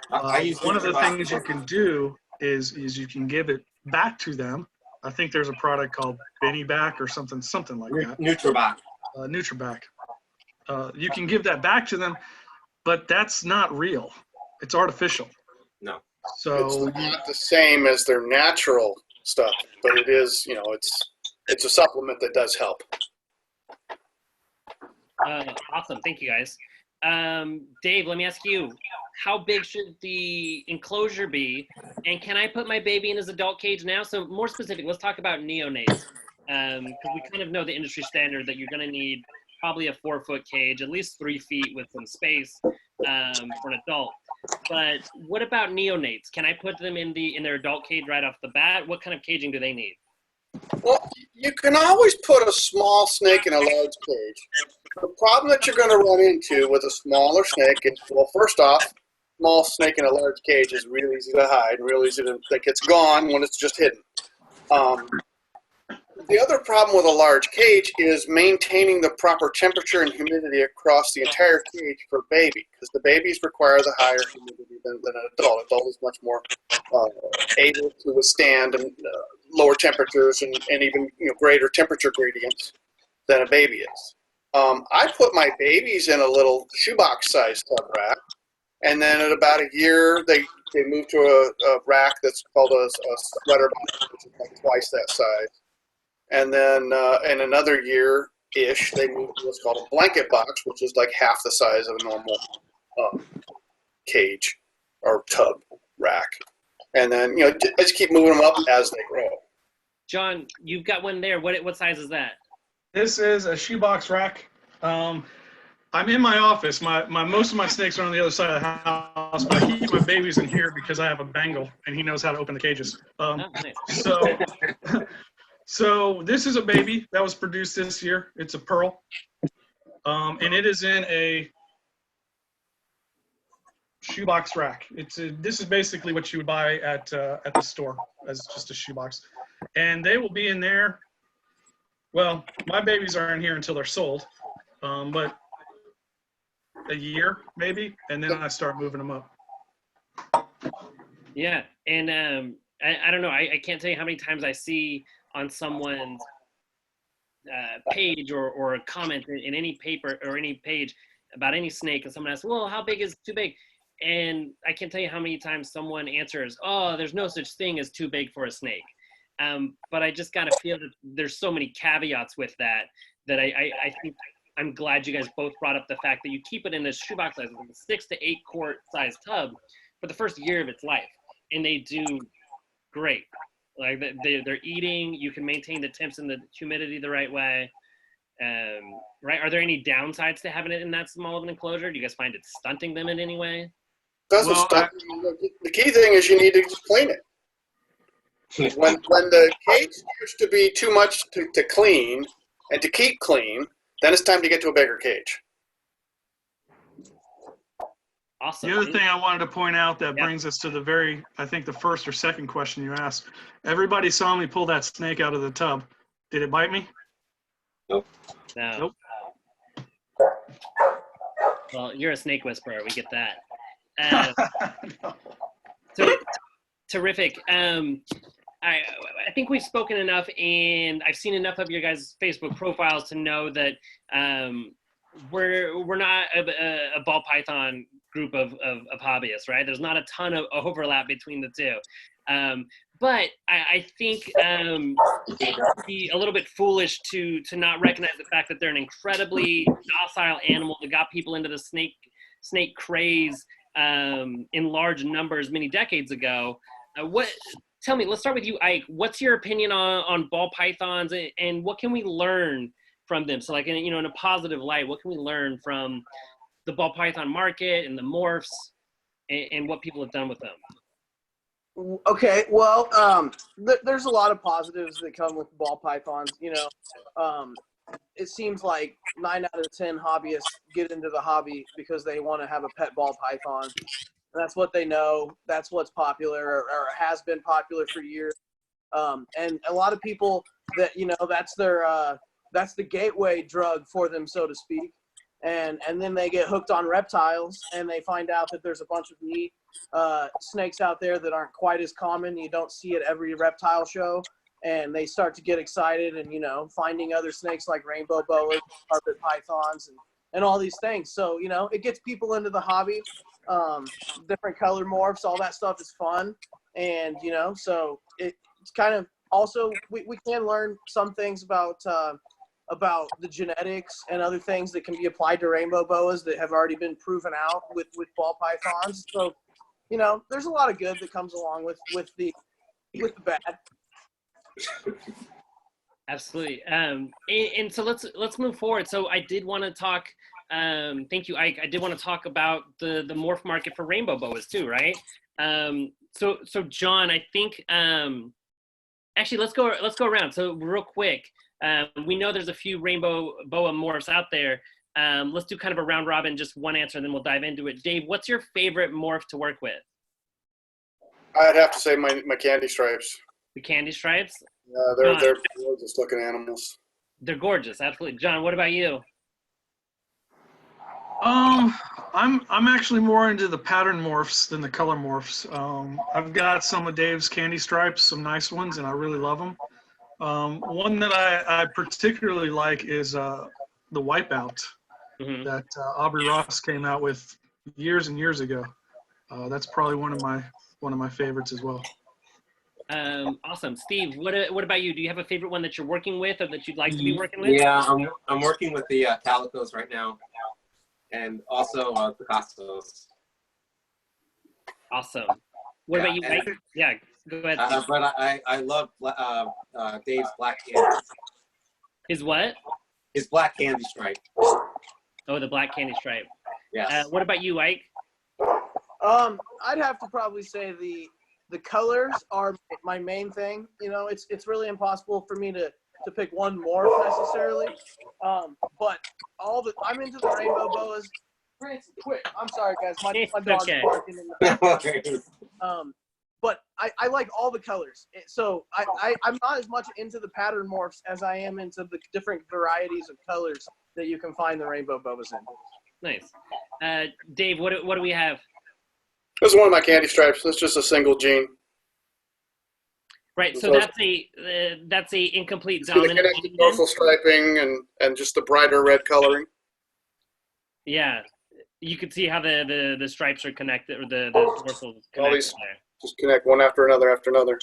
One of the things you can do is you can give it back to them. I think there's a product called Benny Back or something like that. Nutrabac. Nutrabac. You can give that back to them, but that's not real. It's artificial. No. So it's not the same as their natural stuff, but it is, you know, it's a supplement that does help. Awesome. Thank you, guys. Dave, let me ask you, how big should the enclosure be? And can I put my baby in his adult cage now? So more specific, let's talk about neonates. Because we kind of know the industry standard that you're going to need probably a 4-foot cage, at least 3 feet with some space for an adult. But what about neonates? Can I put them in their adult cage right off the bat? What kind of caging do they need? Well, you can always put a small snake in a large cage. The problem that you're going to run into with a smaller snake is, well, first off, small snake in a large cage is real easy to hide and real easy to think it's gone when it's just hidden. The other problem with a large cage is maintaining the proper temperature and humidity across the entire cage for baby, because the babies require the higher humidity than an adult. An adult is much more able to withstand lower temperatures and even greater temperature gradients than a baby is. I put my babies in a little shoebox-sized tub rack, and then at about a year, they move to a rack that's called a sweater box, which is like twice that size. And then in another year-ish, they move to what's called a blanket box, which is like half the size of a normal cage or tub rack. And then, just keep moving them up as they grow. John, you've got one there. What size is that? This is a shoebox rack. I'm in my office. Most of my snakes are on the other side of the house, but I keep my babies in here because I have a Bengal, and he knows how to open the cages. Nice. So this is a baby that was produced this year. It's a pearl, and it is in a shoebox rack. This is basically what you would buy at the store as just a shoebox, and they will be in there. Well, my babies are in here until they're sold, but a year maybe, and then I start moving them up. Yeah, and I don't know. I can't tell you how many times I see on someone's page or a comment in any paper or any page about any snake, and someone asks, well, how big is too big? And I can't tell you how many times someone answers, oh, there's no such thing as too big for a snake. But I just got to feel that there's so many caveats with that I think I'm glad you guys both brought up the fact that you keep it in a shoebox size, like a 6 to 8 quart size tub for the first year of its life. And they do great. Like they're eating, you can maintain the temps and the humidity the right way. Right? Are there any downsides to having it in that small of an enclosure? Do you guys find it stunting them in any way? The key thing is you need to just clean it. When the cage starts to be too much to clean and to keep clean, then it's time to get to a bigger cage. Awesome. The other thing I wanted to point out that brings us to I think the first or second question you asked. Everybody saw me pull that snake out of the tub. Did it bite me? Nope. No. Nope. Well, you're a snake whisperer. We get that. So terrific. I think we've spoken enough, and I've seen enough of your guys' Facebook profiles to know that we're not a ball python group of hobbyists, right? There's not a ton of overlap between the two. But I think it would be a little bit foolish to not recognize the fact that they're an incredibly docile animal that got people into the snake craze in large numbers many decades ago. Tell me, let's start with you, Ike. What's your opinion on ball pythons, and what can we learn from them? So like, in a positive light, what can we learn from the ball python market and the morphs and what people have done with them? Okay, well, there's a lot of positives that come with ball pythons. It seems like 9 out of 10 hobbyists get into the hobby because they want to have a pet ball python. That's what they know. That's what's popular or has been popular for years. And a lot of people that, that's the gateway drug for them, so to speak. And then they get hooked on reptiles and they find out that there's a bunch of neat snakes out there that aren't quite as common. You don't see at every reptile show. And they start to get excited and, finding other snakes like rainbow boas, carpet pythons, and all these things. So, it gets people into the hobby. Different color morphs, all that stuff is fun. And, so it's kind of also, we can learn some things about the genetics and other things that can be applied to rainbow boas that have already been proven out with ball pythons. So, there's a lot of good that comes along with the bad. Absolutely. And so let's move forward. So I did want to talk. Thank you, Ike. I did want to talk about the morph market for rainbow boas too, right? So John, I think actually let's go around. So real quick, we know there's a few rainbow boa morphs out there. Let's do kind of a round robin, just one answer, and then we'll dive into it. Dave, what's your favorite morph to work with? I'd have to say my candy stripes. The candy stripes? They're gorgeous looking animals. They're gorgeous, absolutely. John, what about you? I'm actually more into the pattern morphs than the color morphs. I've got some of Dave's candy stripes, some nice ones, and I really love them. One that I particularly like is the Wipeout that Aubrey Ross came out with years and years ago. That's probably one of my favorites as well. Awesome. Steve, what about you? Do you have a favorite one that you're working with or that you'd like to be working with? Yeah, I'm working with the Calicos right now, and also Picassos. Awesome. What about you, Mike? Yeah, go ahead. But I love Dave's black candy. His what? His black candy stripe. Oh, the black candy stripe. Yes. What about you, Ike? I'd have to probably say the colors are my main thing. It's really impossible for me to pick one morph necessarily. But I'm into the rainbow boas. Francis, quit. I'm sorry, guys. My dog's okay. barking in the background. But I like all the colors. So I'm not as much into the pattern morphs as I am into the different varieties of colors that you can find the rainbow boas in. Nice. Dave, what do we have? This is one of my candy stripes. That's just a single gene. Right. So that's a incomplete dominant. Connected dorsal striping and just the brighter red coloring. Yeah, you can see how the stripes are connected, or the dorsal. All these just connect one after another after another.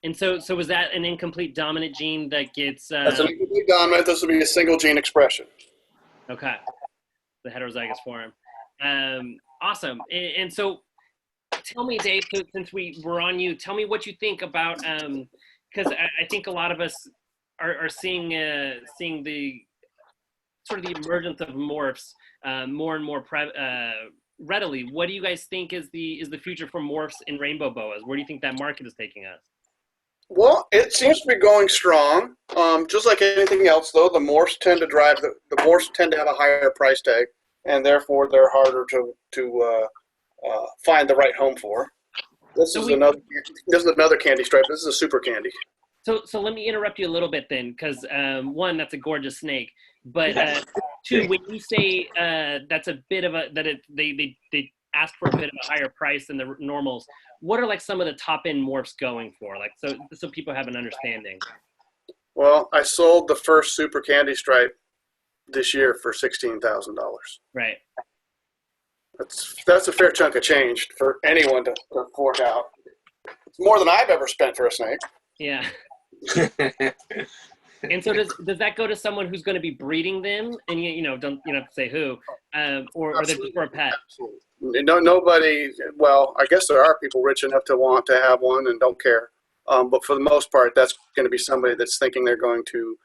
And so was that an incomplete dominant gene that gets? That's an incomplete dominant. This would be a single gene expression. Okay, the heterozygous form. Awesome. And so, tell me, Dave, since we're on you, tell me what you think about because I think a lot of us are seeing the sort of the emergence of morphs more and more readily. What do you guys think is the future for morphs in rainbow boas? Where do you think that market is taking us? Well, it seems to be going strong. Just like anything else, though, the morphs tend to drive the morphs tend to have a higher price tag, and therefore they're harder to find the right home for. This is another candy stripe. This is a super candy. So let me interrupt you a little bit then, because one, that's a gorgeous snake, but two, when you say that's a bit of they ask for a bit of a higher price than the normals, what are like some of the top end morphs going for? Like so people have an understanding. Well, I sold the first super candy stripe this year for $16,000. Right. That's a fair chunk of change for anyone to fork out. It's more than I've ever spent for a snake. Yeah. And so does that go to someone who's going to be breeding them? And you know, don't have to say who, or they're just for a pet? Absolutely. No, nobody. Well, I guess there are people rich enough to want to have one and don't care. But for the most part, that's going to be somebody that's thinking they're going to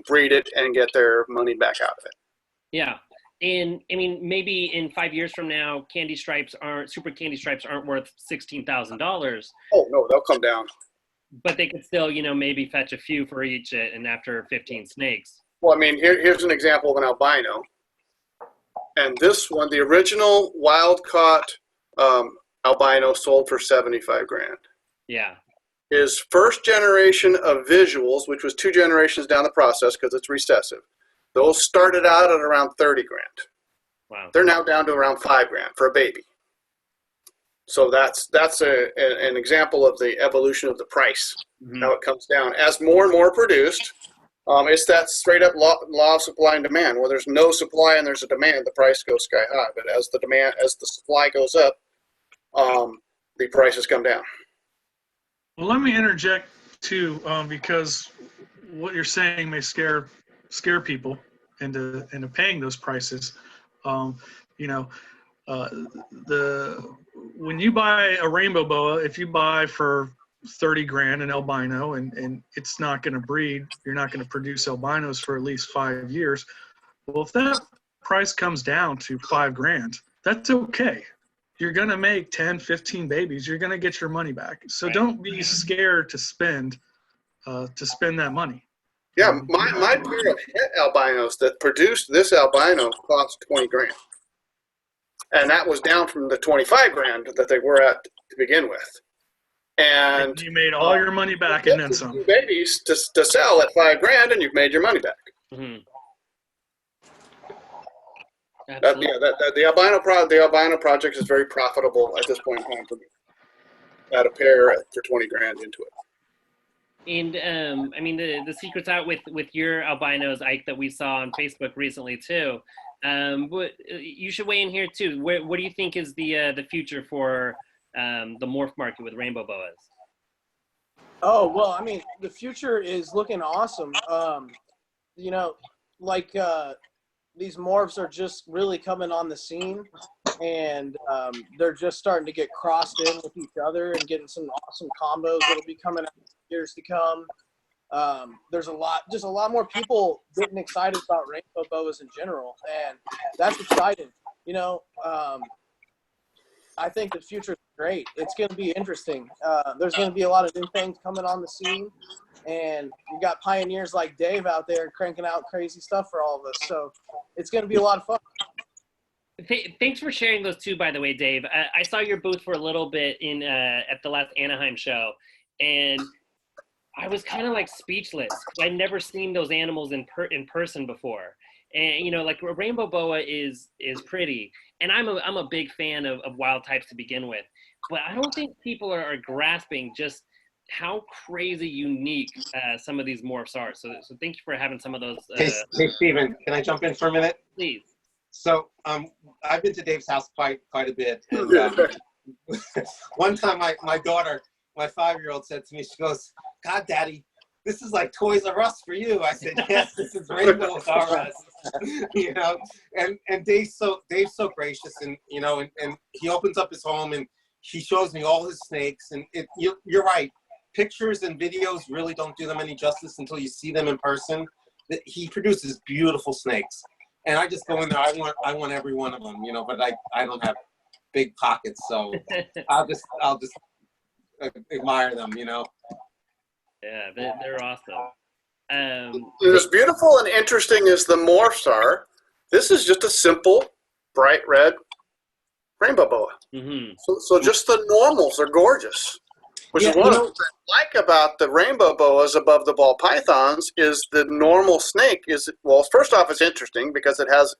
breed it and get their money back out of it. Yeah. And I mean, maybe in 5 years from now, super candy stripes aren't worth $16,000. Oh no, they'll come down. But they could still, maybe fetch a few for each, and after 15 snakes. Well, I mean, here's an example of an albino. And this one, the original wild-caught albino sold for $75,000. Yeah. His first generation of visuals, which was 2 generations down the process because it's recessive, those started out at around $30,000. Wow. They're now down to around $5,000 for a baby. So that's an example of the evolution of the price, how it comes down. As more and more produced, it's that straight up law of supply and demand. Where there's no supply and there's a demand, the price goes sky high. But as the supply goes up, the prices come down. Well, let me interject too, because what you're saying may scare people into paying those prices. When you buy a rainbow boa, if you buy for $30,000 an albino and it's not going to breed, you're not going to produce albinos for at least 5 years. Well, if that price comes down to $5,000, that's okay. You're going to make 10, 15 babies. You're going to get your money back. So don't be scared to spend that money. Yeah, my pair of het albinos that produced this albino cost $20,000. And that was down from the $25,000 that they were at to begin with. And you made all your money back and then some. Babies to sell at $5,000, and you've made your money back. Mm-hmm. The albino project is very profitable at this point in time for me. At a pair for $20,000 into it. And I mean, the secret's out with your albinos, Ike, that we saw on Facebook recently too. But you should weigh in here too. What do you think is the future for the morph market with rainbow boas? Oh, well, I mean, the future is looking awesome. These morphs are just really coming on the scene, and they're just starting to get crossed in with each other and getting some awesome combos that'll be coming out in years to come. There's a lot more people getting excited about rainbow boas in general, and that's exciting. I think the future is great. It's going to be interesting. There's going to be a lot of new things coming on the scene, and you got pioneers like Dave out there cranking out crazy stuff for all of us. So it's going to be a lot of fun. Thanks for sharing those two, by the way, Dave. I saw your booth for a little bit at the last Anaheim show, and I was kind of like speechless because I'd never seen those animals in person before. And like a rainbow boa is pretty, and I'm a big fan of wild types to begin with, but I don't think people are grasping just how crazy unique some of these morphs are. So thank you for having some of those. Hey, Stephen, can I jump in for a minute? Please. So I've been to Dave's house quite a bit. And, one time my daughter, my 5-year-old, said to me, she goes, "God, Daddy, this is like Toys R Us for you." I said, "Yes, this is Rainbow R Us." And Dave's so gracious, and and he opens up his home and he shows me all his snakes. And you're right, pictures and videos really don't do them any justice until you see them in person. He produces beautiful snakes, and I just go in there. I want every one of them, but I don't have big pockets, so I'll just admire them, Yeah, they're awesome. As beautiful and interesting as the morphs are, this is just a simple, bright red rainbow boa. Mm-hmm. So just the normals are gorgeous. Which is one of the things I like about the rainbow boas above the ball pythons is the normal snake is, well, first off, it's interesting because it has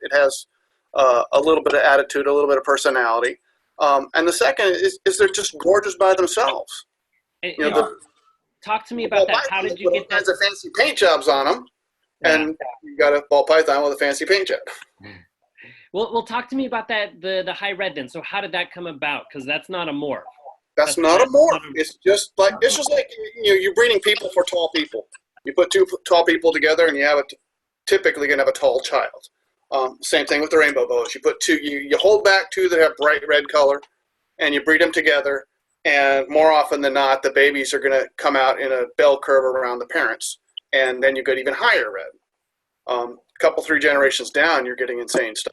a little bit of attitude, a little bit of personality. And the second is they're just gorgeous by themselves. Talk to me about that. How did you get that? All kinds of fancy paint jobs on them, and you got a ball python with a fancy paint job. Well, talk to me about that, the high red then. So how did that come about? Because that's not a morph. That's not a morph. It's just like you're breeding people for tall people. You put two tall people together, and you have typically going to have a tall child. Same thing with the rainbow boas. You put two. You hold back two that have bright red color, and you breed them together. And more often than not, the babies are going to come out in a bell curve around the parents, and then you get even higher red. Couple 3 generations down, you're getting insane stuff.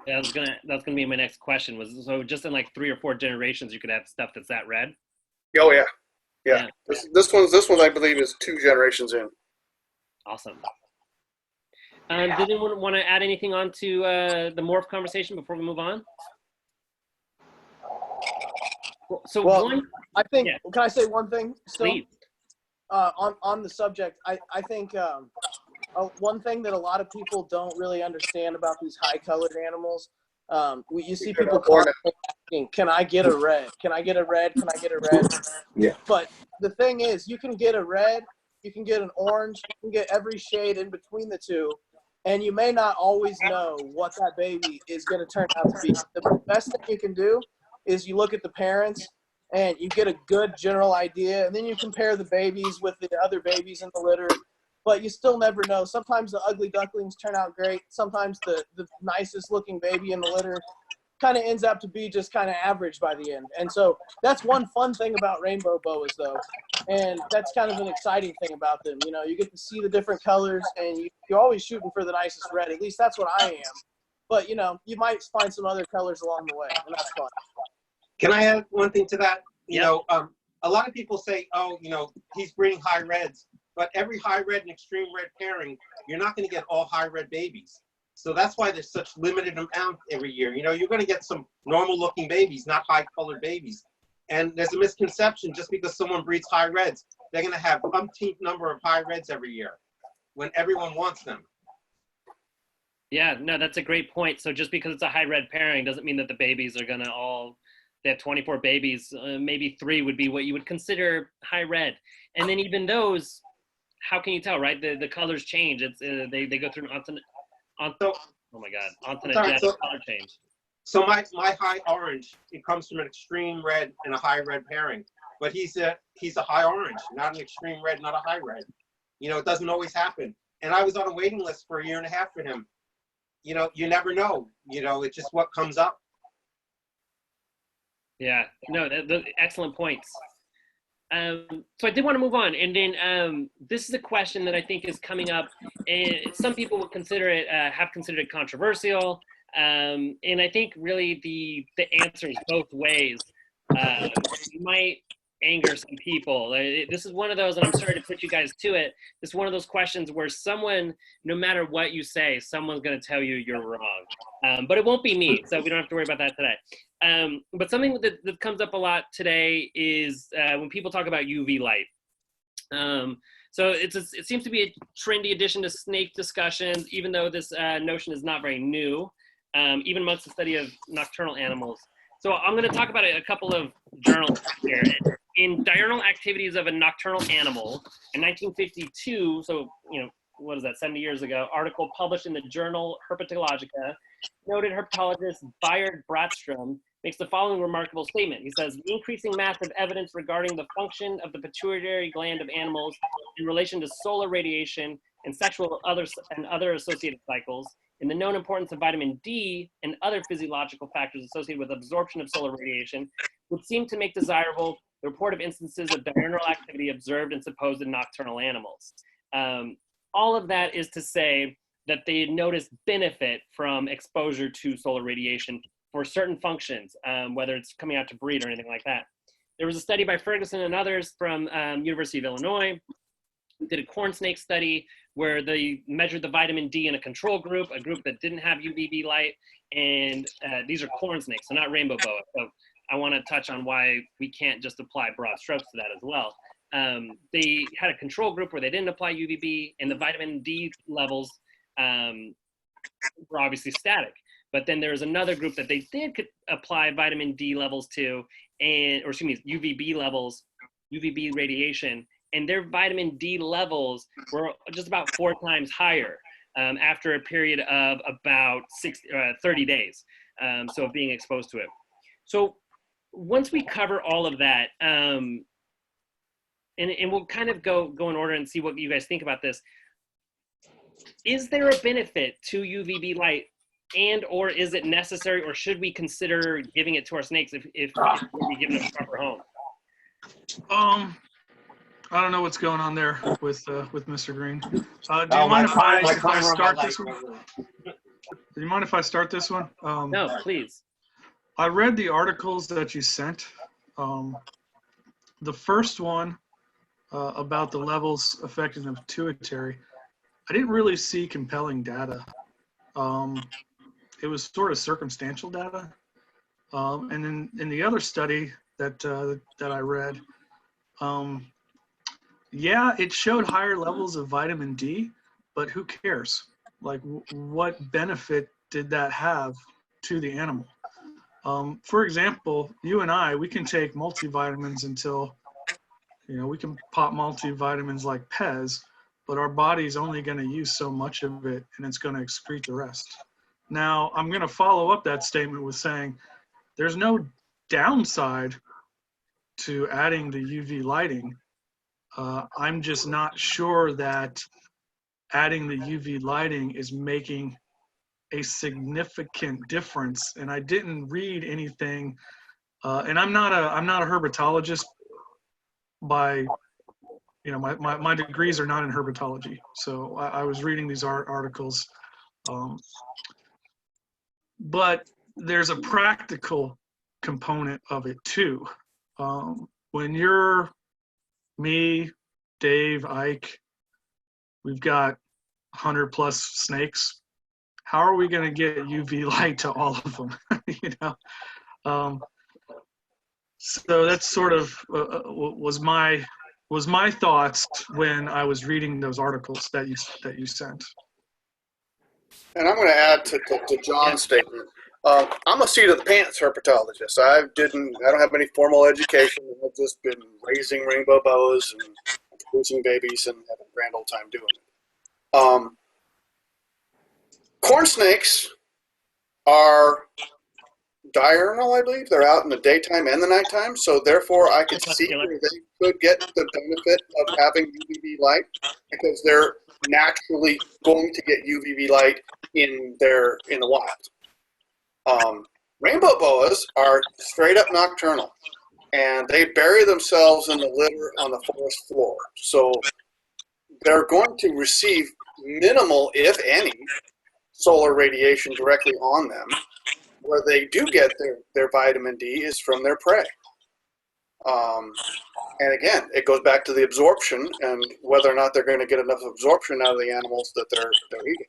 Yeah, that's gonna be my next question. So just in like 3 or 4 generations, you could have stuff that's that red. Oh yeah. This one I believe is 2 generations in. Awesome. Did anyone want to add anything on to the morph conversation before we move on? So I think. Yeah. Can I say one thing? Still? Please. On the subject, I think one thing that a lot of people don't really understand about these high-colored animals, you see people constantly asking, "Can I get a red? Can I get a red? Can I get a red?" Yeah. But the thing is, you can get a red, you can get an orange, you can get every shade in between the two, and you may not always know what that baby is going to turn out to be. The best thing you can do is you look at the parents and you get a good general idea, and then you compare the babies with the other babies in the litter, but you still never know. Sometimes the ugly ducklings turn out great. Sometimes the nicest looking baby in the litter kind of ends up to be just kind of average by the end. And so that's one fun thing about rainbow boas, though, and that's kind of an exciting thing about them. You know, you get to see the different colors, and you're always shooting for the nicest red. At least that's what I am. But, you know, you might find some other colors along the way, and that's fun. Can I add one thing to that? You know, a lot of people say, oh, you know, he's breeding high reds, but every high red and extreme red pairing, you're not going to get all high red babies. So that's why there's such limited amount every year. You know, you're going to get some normal looking babies, not high colored babies. And there's a misconception, just because someone breeds high reds, they're going to have umpteenth number of high reds every year when everyone wants them. Yeah, no, that's a great point. So just because it's a high red pairing doesn't mean that the babies are going to they have 24 babies, maybe 3 would be what you would consider high red. And then even those, how can you tell, right? The colors change. It's they go through an ontogenic color change. So my high orange, it comes from an extreme red and a high red pairing, but he's a high orange, not an extreme red, not a high red. You know, it doesn't always happen. And I was on a waiting list for 1.5 years for him. You know, you never know. You know, it's just what comes up. Yeah, no, excellent points. So I did want to move on, and then this is a question that I think is coming up, and some people would consider it, have considered it controversial, and I think really the answer is both ways. It might anger some people. This is one of those, and I'm sorry to put you guys to it, this is one of those questions where someone, no matter what you say, someone's going to tell you you're wrong. But it won't be me, so we don't have to worry about that today. But something that comes up a lot today is when people talk about UV light. So it seems to be a trendy addition to snake discussions, even though this notion is not very new, even amongst the study of nocturnal animals. So I'm going to talk about a couple of journals here. In Diurnal Activities of a Nocturnal Animal, in 1952, so, you know, what is that, 70 years ago, article published in the journal Herpetologica, noted herpetologist Bayard Bratstrom makes the following remarkable statement. He says, the increasing mass of evidence regarding the function of the pituitary gland of animals in relation to solar radiation and sexual and other associated cycles, and the known importance of vitamin D and other physiological factors associated with absorption of solar radiation would seem to make desirable the report of instances of diurnal activity observed in supposed nocturnal animals. All of that is to say that they noticed benefit from exposure to solar radiation for certain functions, whether it's coming out to breed or anything like that. There was a study by Ferguson and others from University of Illinois who did a corn snake study where they measured the vitamin D in a control group, a group that didn't have UVB light, and these are corn snakes, so not rainbow boa. So I want to touch on why we can't just apply broad strokes to that as well. They had a control group where they didn't apply UVB, and the vitamin D levels were obviously static. But then there was another group that they did apply vitamin D levels to, UVB levels, UVB radiation, and their vitamin D levels were just about 4 times higher after a period of about 30 days, so of being exposed to it. So once we cover all of that, and we'll kind of go in order and see what you guys think about this. Is there a benefit to UVB light, and or is it necessary, or should we consider giving it to our snakes if we're giving them a proper home? I don't know what's going on there with Mr. Green. Do you mind if I start this one? Do you mind if I start this one? No, please. I read the articles that you sent. The first one about the levels affecting the pituitary, I didn't really see compelling data. It was sort of circumstantial data. And then in the other study that I read, yeah, it showed higher levels of vitamin D, but who cares? Like, what benefit did that have to the animal? For example, you and I, we can take multivitamins until, we can pop multivitamins like Pez, but our body's only going to use so much of it, and it's going to excrete the rest. Now, I'm going to follow up that statement with saying there's no downside to adding the UV lighting. I'm just not sure that adding the UV lighting is making a significant difference. And I didn't read anything, and I'm not a herpetologist by, my degrees are not in herpetology. So I was reading these articles, but there's a practical component of it too. When you're me, Dave, Ike, we've got 100+ snakes. How are we going to get UV light to all of them? So that's sort of was my thoughts when I was reading those articles that you sent. And I'm going to add to John's statement. I'm a seat of the pants herpetologist. I don't have any formal education. I've just been raising rainbow boas and producing babies and having a grand old time doing it. Corn snakes are diurnal, I believe. They're out in the daytime and the nighttime, so therefore I could see where they could get the benefit of having UVB light because they're naturally going to get UVB light in the wild. Rainbow boas are straight up nocturnal, and they bury themselves in the litter on the forest floor. So they're going to receive minimal, if any, solar radiation directly on them. Where they do get their vitamin D is from their prey. And again, it goes back to the absorption and whether or not they're going to get enough absorption out of the animals that they're eating.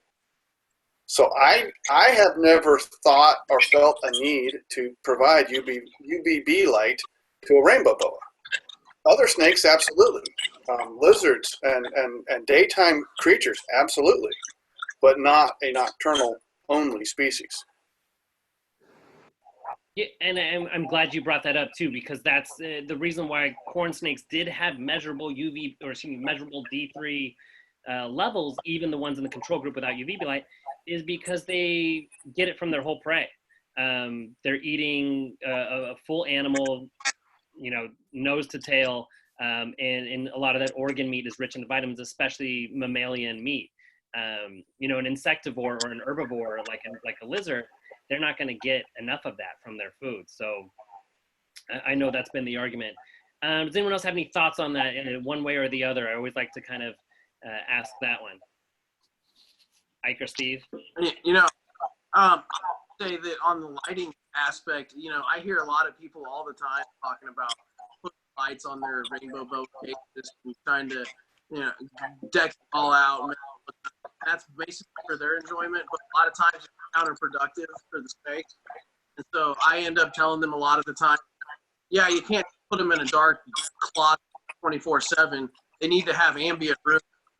So I have never thought or felt a need to provide UVB light to a rainbow boa. Other snakes, absolutely. Lizards and daytime creatures, absolutely. But not a nocturnal only species. Yeah, and I'm glad you brought that up too, because that's the reason why corn snakes did have measurable measurable D3 levels, even the ones in the control group without UVB light, is because they get it from their whole prey. They're eating a full animal, nose to tail, and a lot of that organ meat is rich in vitamins, especially mammalian meat. An insectivore or an herbivore like a lizard, they're not going to get enough of that from their food. So I know that's been the argument. Does anyone else have any thoughts on that in one way or the other? I always like to kind of ask that one. Ike or Steve? Say that on the lighting aspect, I hear a lot of people all the time talking about putting lights on their rainbow boat cages and trying to, deck it all out. That's basically for their enjoyment, but a lot of times it's counterproductive for the snakes. And so I end up telling them a lot of the time, yeah, you can't put them in a dark closet 24/7. They need to have ambient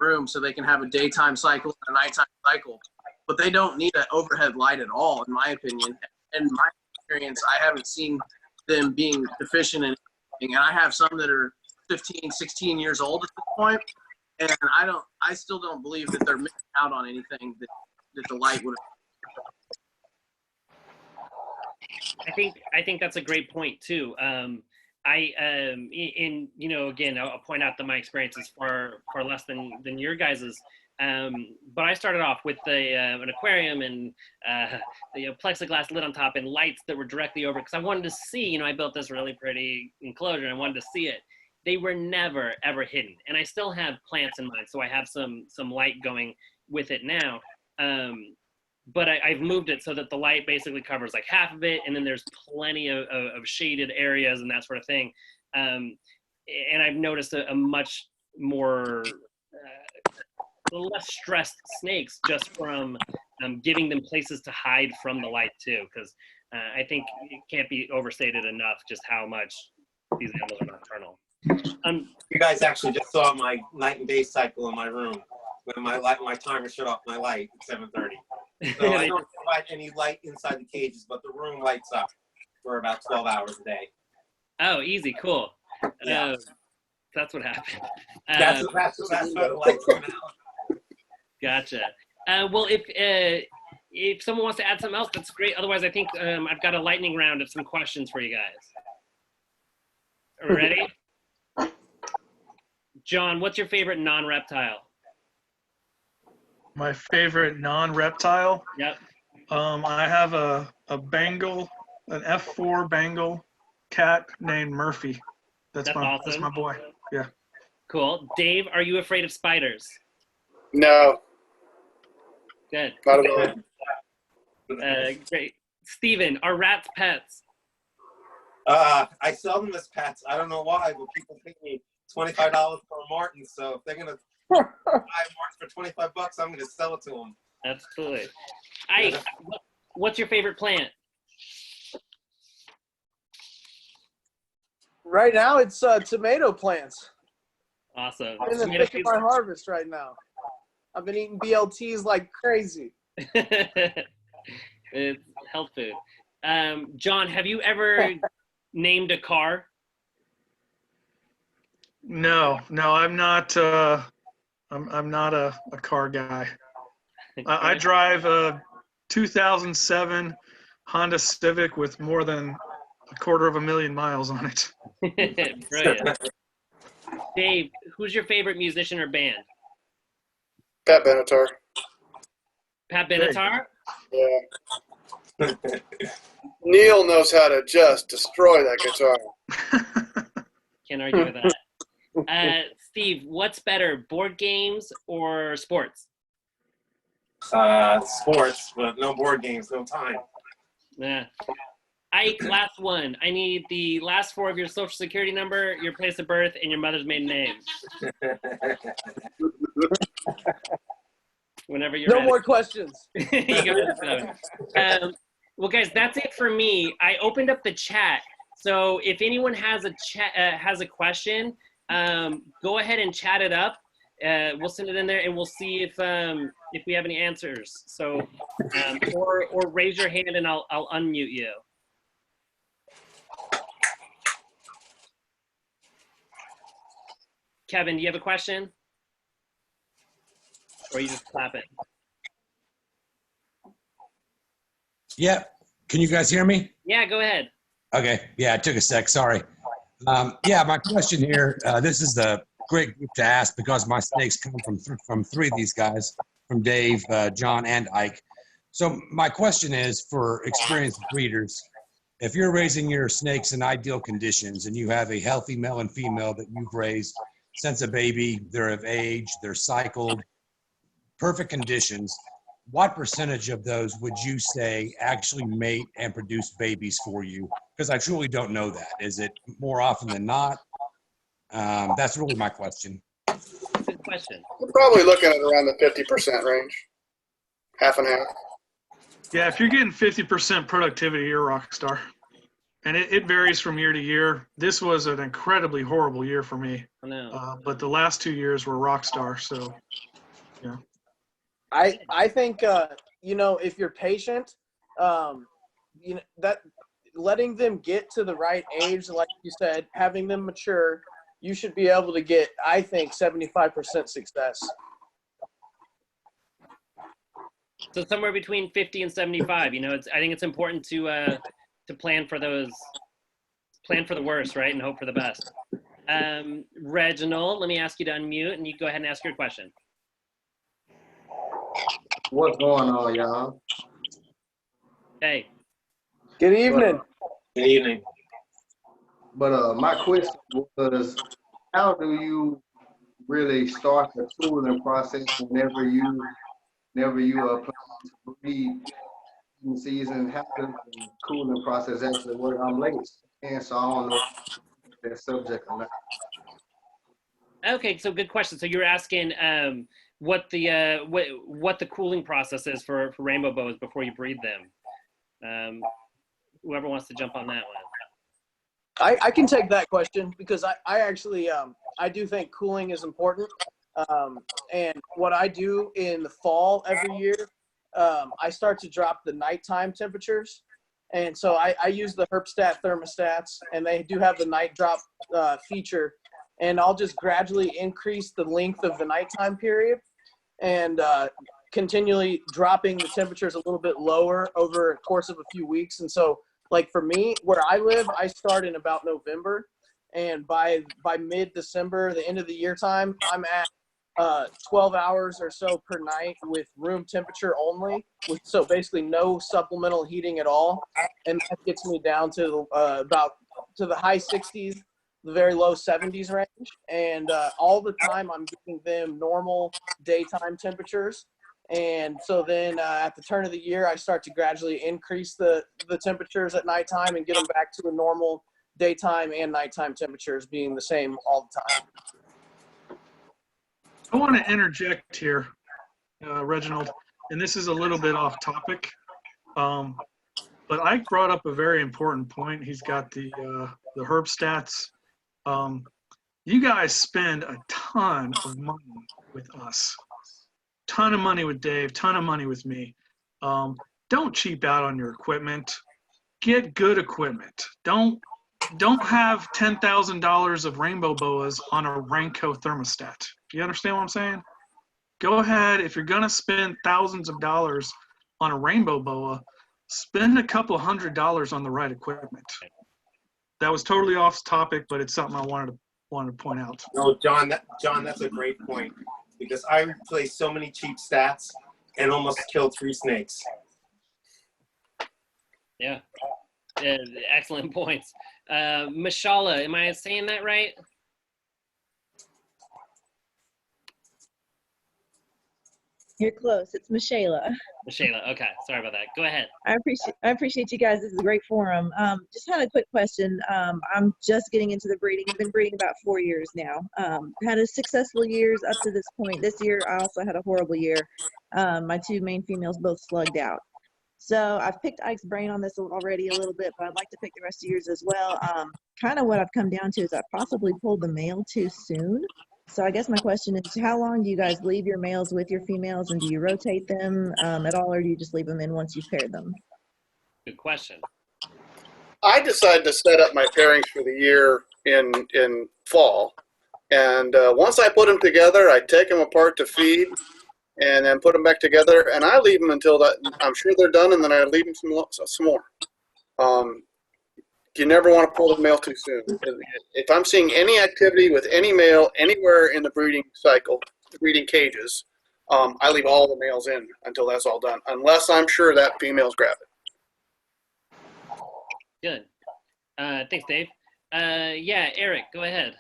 room so they can have a daytime cycle and a nighttime cycle. But they don't need an overhead light at all, in my opinion. In my experience, I haven't seen them being deficient in anything. And I have some that are 15, 16 years old at this point. And I still don't believe that they're missing out on anything that the light would have. I think that's a great point too. Again, I'll point out that my experience is far less than your guys's. But I started off with an aquarium and the plexiglass lid on top and lights that were directly over, because I wanted to see. I built this really pretty enclosure and I wanted to see it. They were never ever hidden, and I still have plants in mine, so I have some light going with it now. But I've moved it so that the light basically covers like half of it, and then there's plenty of shaded areas and that sort of thing. And I've noticed a much more less stressed snakes just from giving them places to hide from the light too, because I think it can't be overstated enough just how much these animals are nocturnal. You guys actually just saw my night and day cycle in my room when my timer shut off my light at 7:30. So I don't provide any light inside the cages, but the room lights up for about 12 hours a day. Oh, easy, cool. Yeah. That's what happened. That's why the lights come out. Gotcha. Well, if someone wants to add something else, that's great. Otherwise, I think I've got a lightning round of some questions for you guys. Are we ready? John, what's your favorite non-reptile? My favorite non-reptile? Yep. I have a Bengal, an F4 Bengal cat named Murphy. That's awesome. That's my boy. Yeah. Cool. Dave, are you afraid of spiders? No. Good. Not at all. Great. Steven, are rats pets? I sell them as pets. I don't know why, but people pay me $25 for a Martin. So if they're gonna buy a Martin for $25, I'm gonna sell it to them. Absolutely. Ike, what's your favorite plant? Right now, it's tomato plants. Awesome. I'm in the thick of my harvest right now. I've been eating BLTs like crazy. It's health food. John, have you ever named a car? No, I'm not. I'm not a car guy. I drive a 2007 Honda Civic with more than 250,000 miles on it. Brilliant. Dave, who's your favorite musician or band? Pat Benatar. Pat Benatar? Yeah. Neil knows how to just destroy that guitar. Can't argue with that. Steve, what's better, board games or sports? Sports, but no board games, no time. Yeah. Ike, last one. I need the last four of your social security number, your place of birth, and your mother's maiden name. Whenever you're ready. No more questions. Well, guys, that's it for me. I opened up the chat, so if anyone has a question, go ahead and chat it up. We'll send it in there, and we'll see if we have any answers. So, or raise your hand, and I'll unmute you. Kevin, do you have a question? Or you just clap it? Yeah. Can you guys hear me? Yeah, go ahead. Okay. Yeah, it took a sec. Sorry. Yeah, my question here, this is a great group to ask because my snakes come from three of these guys, from Dave, John, and Ike. So my question is for experienced breeders, if you're raising your snakes in ideal conditions and you have a healthy male and female that you've raised since a baby, they're of age, they're cycled, perfect conditions, what percentage of those would you say actually mate and produce babies for you? Because I truly don't know that. Is it more often than not? That's really my question. Good question. We're probably looking at around the 50% range, half and half. Yeah, if you're getting 50% productivity, you're a rock star. And it varies from year to year. This was an incredibly horrible year for me. I know. But the last 2 years were rock star. So, yeah. I think if you're patient, that letting them get to the right age, like you said, having them mature, you should be able to get, I think, 75% success. So somewhere between 50 and 75. I think it's important to plan for the worst, right, and hope for the best. Reginald, let me ask you to unmute, and you go ahead and ask your question. What's going on, y'all? Hey. Good evening. Good evening. But my question was, how do you really start the cooling process whenever you plan to breed in season? How does the cooling process actually work? I'm late, and so I don't know if that subject or not. Okay, so good question. So you're asking what the cooling process is for rainbow boas before you breed them. Whoever wants to jump on that one. I can take that question because I actually I do think cooling is important. And what I do in the fall every year, I start to drop the nighttime temperatures. And so I use the Herpstat thermostats, and they do have the night drop feature. And I'll just gradually increase the length of the nighttime period and continually dropping the temperatures a little bit lower over the course of a few weeks. And so, like for me, where I live, I start in about November. And by mid-December, the end of the year time, I'm at 12 hours or so per night with room temperature only, so basically no supplemental heating at all. And that gets me down to about to the high 60s, the very low 70s range. And all the time I'm giving them normal daytime temperatures. And so then at the turn of the year, I start to gradually increase the temperatures at nighttime and get them back to a normal daytime and nighttime temperatures being the same all the time. I want to interject here, Reginald, and this is a little bit off topic, but Ike brought up a very important point. He's got the herb stats. You guys spend a ton of money with us, ton of money with Dave, ton of money with me. Don't cheap out on your equipment. Get good equipment. Don't have $10,000 of rainbow boas on a Ranco thermostat. Do you understand what I'm saying? Go ahead, if you're gonna spend thousands of dollars on a rainbow boa, spend a couple $100 on the right equipment. That was totally off topic, but it's something I wanted to point out. No, John, that's a great point, because I replaced so many cheap stats and almost killed 3 snakes. Yeah, excellent points. Mashallah, am I saying that right? You're close. It's Michaela. Michaela, okay. Sorry about that. Go ahead. I appreciate you guys. This is a great forum. Just had a quick question. I'm just getting into the breeding. I've been breeding about 4 years now. Had a successful years up to this point. This year, I also had a horrible year. My 2 main females both slugged out. So I've picked Ike's brain on this already a little bit, but I'd like to pick the rest of yours as well. Kind of what I've come down to is I possibly pulled the male too soon. So I guess my question is, how long do you guys leave your males with your females, and do you rotate them at all, or do you just leave them in once you've paired them? Good question. I decided to set up my pairings for the year in fall. And once I put them together, I take them apart to feed and then put them back together. And I leave them until I'm sure they're done, and then I leave them some more. You never want to pull the male too soon. If I'm seeing any activity with any male anywhere in the breeding cycle, the breeding cages, I leave all the males in until that's all done, unless I'm sure that female's gravid. Good. Thanks, Dave. Yeah, Eric, go ahead.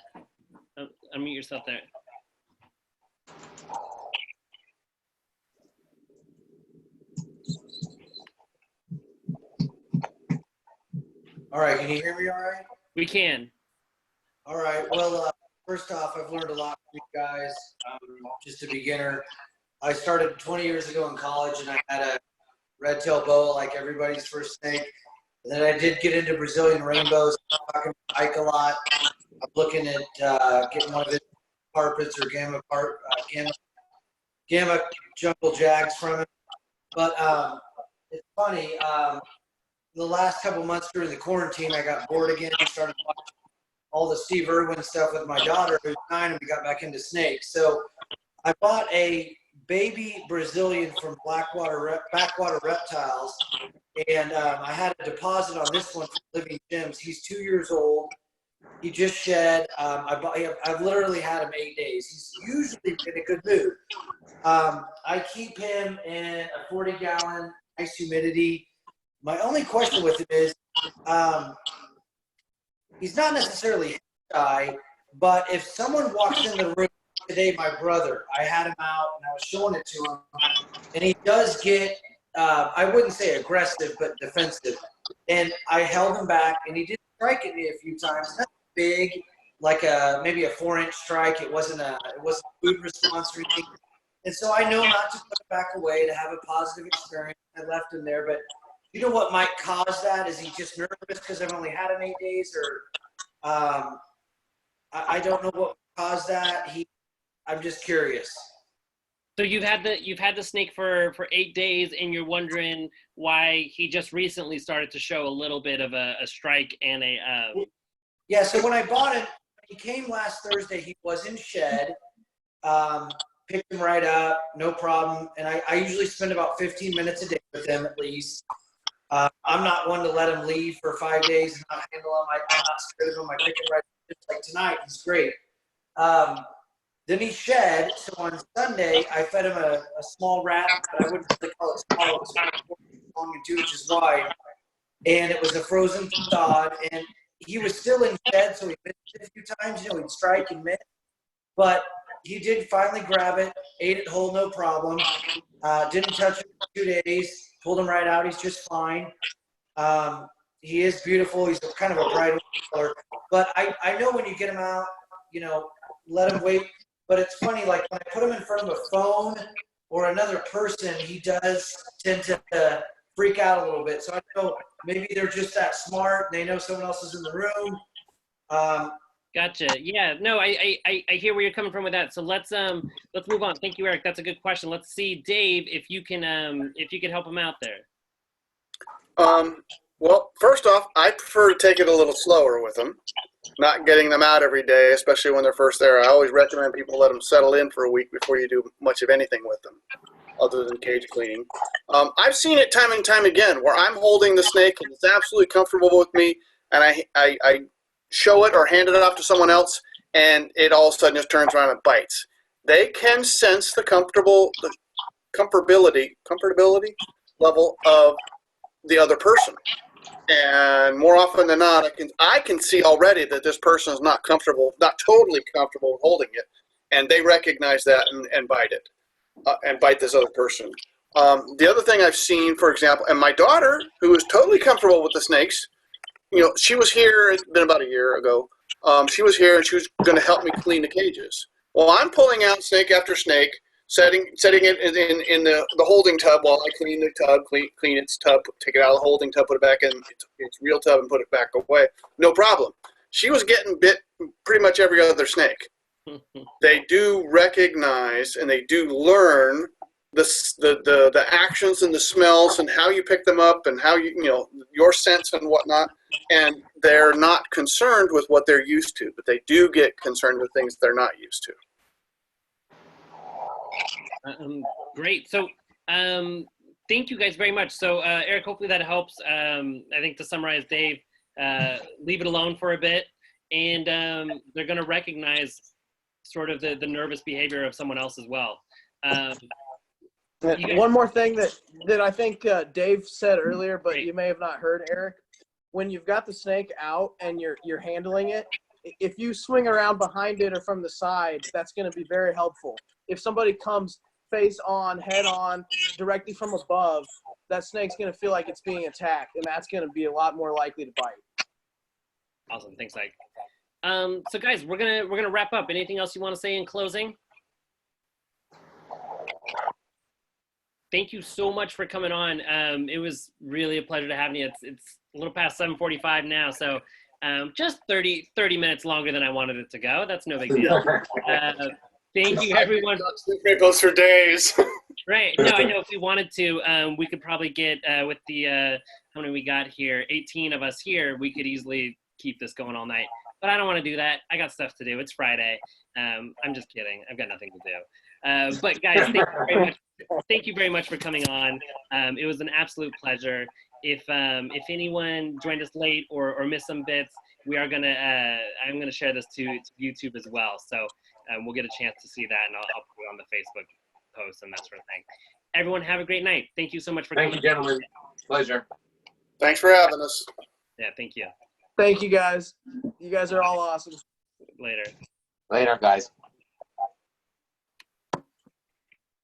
Unmute yourself there. All right, can you hear me all right? We can. All right, well, first off, I've learned a lot from you guys. Just a beginner. I started 20 years ago in college, and I had a red-tailed boa like everybody's first snake. And then I did get into Brazilian rainbows. I'm talking to Ike a lot. I'm looking at getting one of his carpets or gamma jungle jags from him. But it's funny. The last couple months during the quarantine, I got bored again and started watching all the Steve Irwin stuff with my daughter, who's 9, and we got back into snakes. So I bought a baby Brazilian from Backwater Reptiles, and I had a deposit on this one from Living Gems. He's 2 years old. He just shed. I've literally had him 8 days. He's usually in a good mood. I keep him in a 40-gallon nice humidity. My only question with him is, he's not necessarily shy, but if someone walks in the room today, my brother, I had him out and I was showing it to him, and he does get, I wouldn't say aggressive, but defensive. And I held him back, and he did strike at me a few times. Not big, like maybe a 4-inch strike. It wasn't a food response or anything. And so I know not to put it back away, to have a positive experience. I left him there, but you know what might cause that? Is he just nervous because I've only had him 8 days, or I don't know what caused that. I'm just curious. So you've had the snake for 8 days, and you're wondering why he just recently started to show a little bit of a strike and a. Yeah. So when I bought him, he came last Thursday. He was in shed. Picked him right up, no problem. And I usually spend about 15 minutes a day with him at least. I'm not one to let him leave for 5 days and not handle him. I'm not scared of him. I pick him right up. Just like tonight, he's great. Then he shed. So on Sunday, I fed him a small rat, but I wouldn't really call it small. It was 4 inches long and 2 inches wide. And it was a frozen thawed. And he was still in shed, so he missed it a few times. You know, he'd strike and miss. But he did finally grab it, ate it whole, no problem. Didn't touch it for 2 days. Pulled him right out. He's just fine. He is beautiful. He's kind of a bright color. But I know when you get him out, you know, let him wait. But it's funny, like when I put him in front of a phone or another person, he does tend to freak out a little bit. So I know maybe they're just that smart. And they know someone else is in the room. Gotcha. Yeah. No, I hear where you're coming from with that. So let's move on. Thank you, Eric. That's a good question. Let's see, Dave, if you can help him out there. Well, first off, I prefer to take it a little slower with them, not getting them out every day, especially when they're first there. I always recommend people let them settle in for a week before you do much of anything with them, other than cage cleaning. I've seen it time and time again where I'm holding the snake and it's absolutely comfortable with me, and I show it or hand it off to someone else, and it all of a sudden just turns around and bites. They can sense the comfortability level of the other person. And more often than not, I can see already that this person is not comfortable, not totally comfortable holding it, and they recognize that and bite it, and bite this other person. The other thing I've seen, for example, and my daughter, who is totally comfortable with the snakes, you know, she was here, it's been about a year ago. She was here and she was going to help me clean the cages. Well, I'm pulling out snake after snake, setting it in the holding tub while I clean the tub, clean its tub, take it out of the holding tub, put it back in its real tub and put it back away. No problem. She was getting bit pretty much every other snake. They do recognize and they do learn the actions and the smells and how you pick them up and how you know your sense and whatnot, and they're not concerned with what they're used to, but they do get concerned with things they're not used to. Great. So thank you guys very much. So Eric, hopefully that helps. I think to summarize, Dave, leave it alone for a bit, and they're going to recognize sort of the nervous behavior of someone else as well. One more thing that I think Dave said earlier, but you may have not heard, Eric. When you've got the snake out and you're handling it, if you swing around behind it or from the side, that's going to be very helpful. If somebody comes face on, head on, directly from above, that snake's going to feel like it's being attacked, and that's going to be a lot more likely to bite. Awesome. Thanks, Ike. So guys, we're gonna wrap up. Anything else you want to say in closing? Thank you so much for coming on. It was really a pleasure to have you. It's a little past 7:45 now, so just 30 minutes longer than I wanted it to go. That's no big deal. Thank you, everyone. Those for days. Right. No, I know if we wanted to, we could probably get with the how many we got here, 18 of us here, we could easily keep this going all night. But I don't want to do that. I got stuff to do. It's Friday. I'm just kidding. I've got nothing to do. But guys, thank you very much for coming on. It was an absolute pleasure. If anyone joined us late or missed some bits, I'm gonna share this to YouTube as well. So we'll get a chance to see that, and I'll put it on the Facebook post and that sort of thing. Everyone, have a great night. Thank you so much for coming. Thank you, gentlemen. Pleasure. Thanks for having us. Yeah, thank you. Thank you, guys. You guys are all awesome. Later. Later, guys.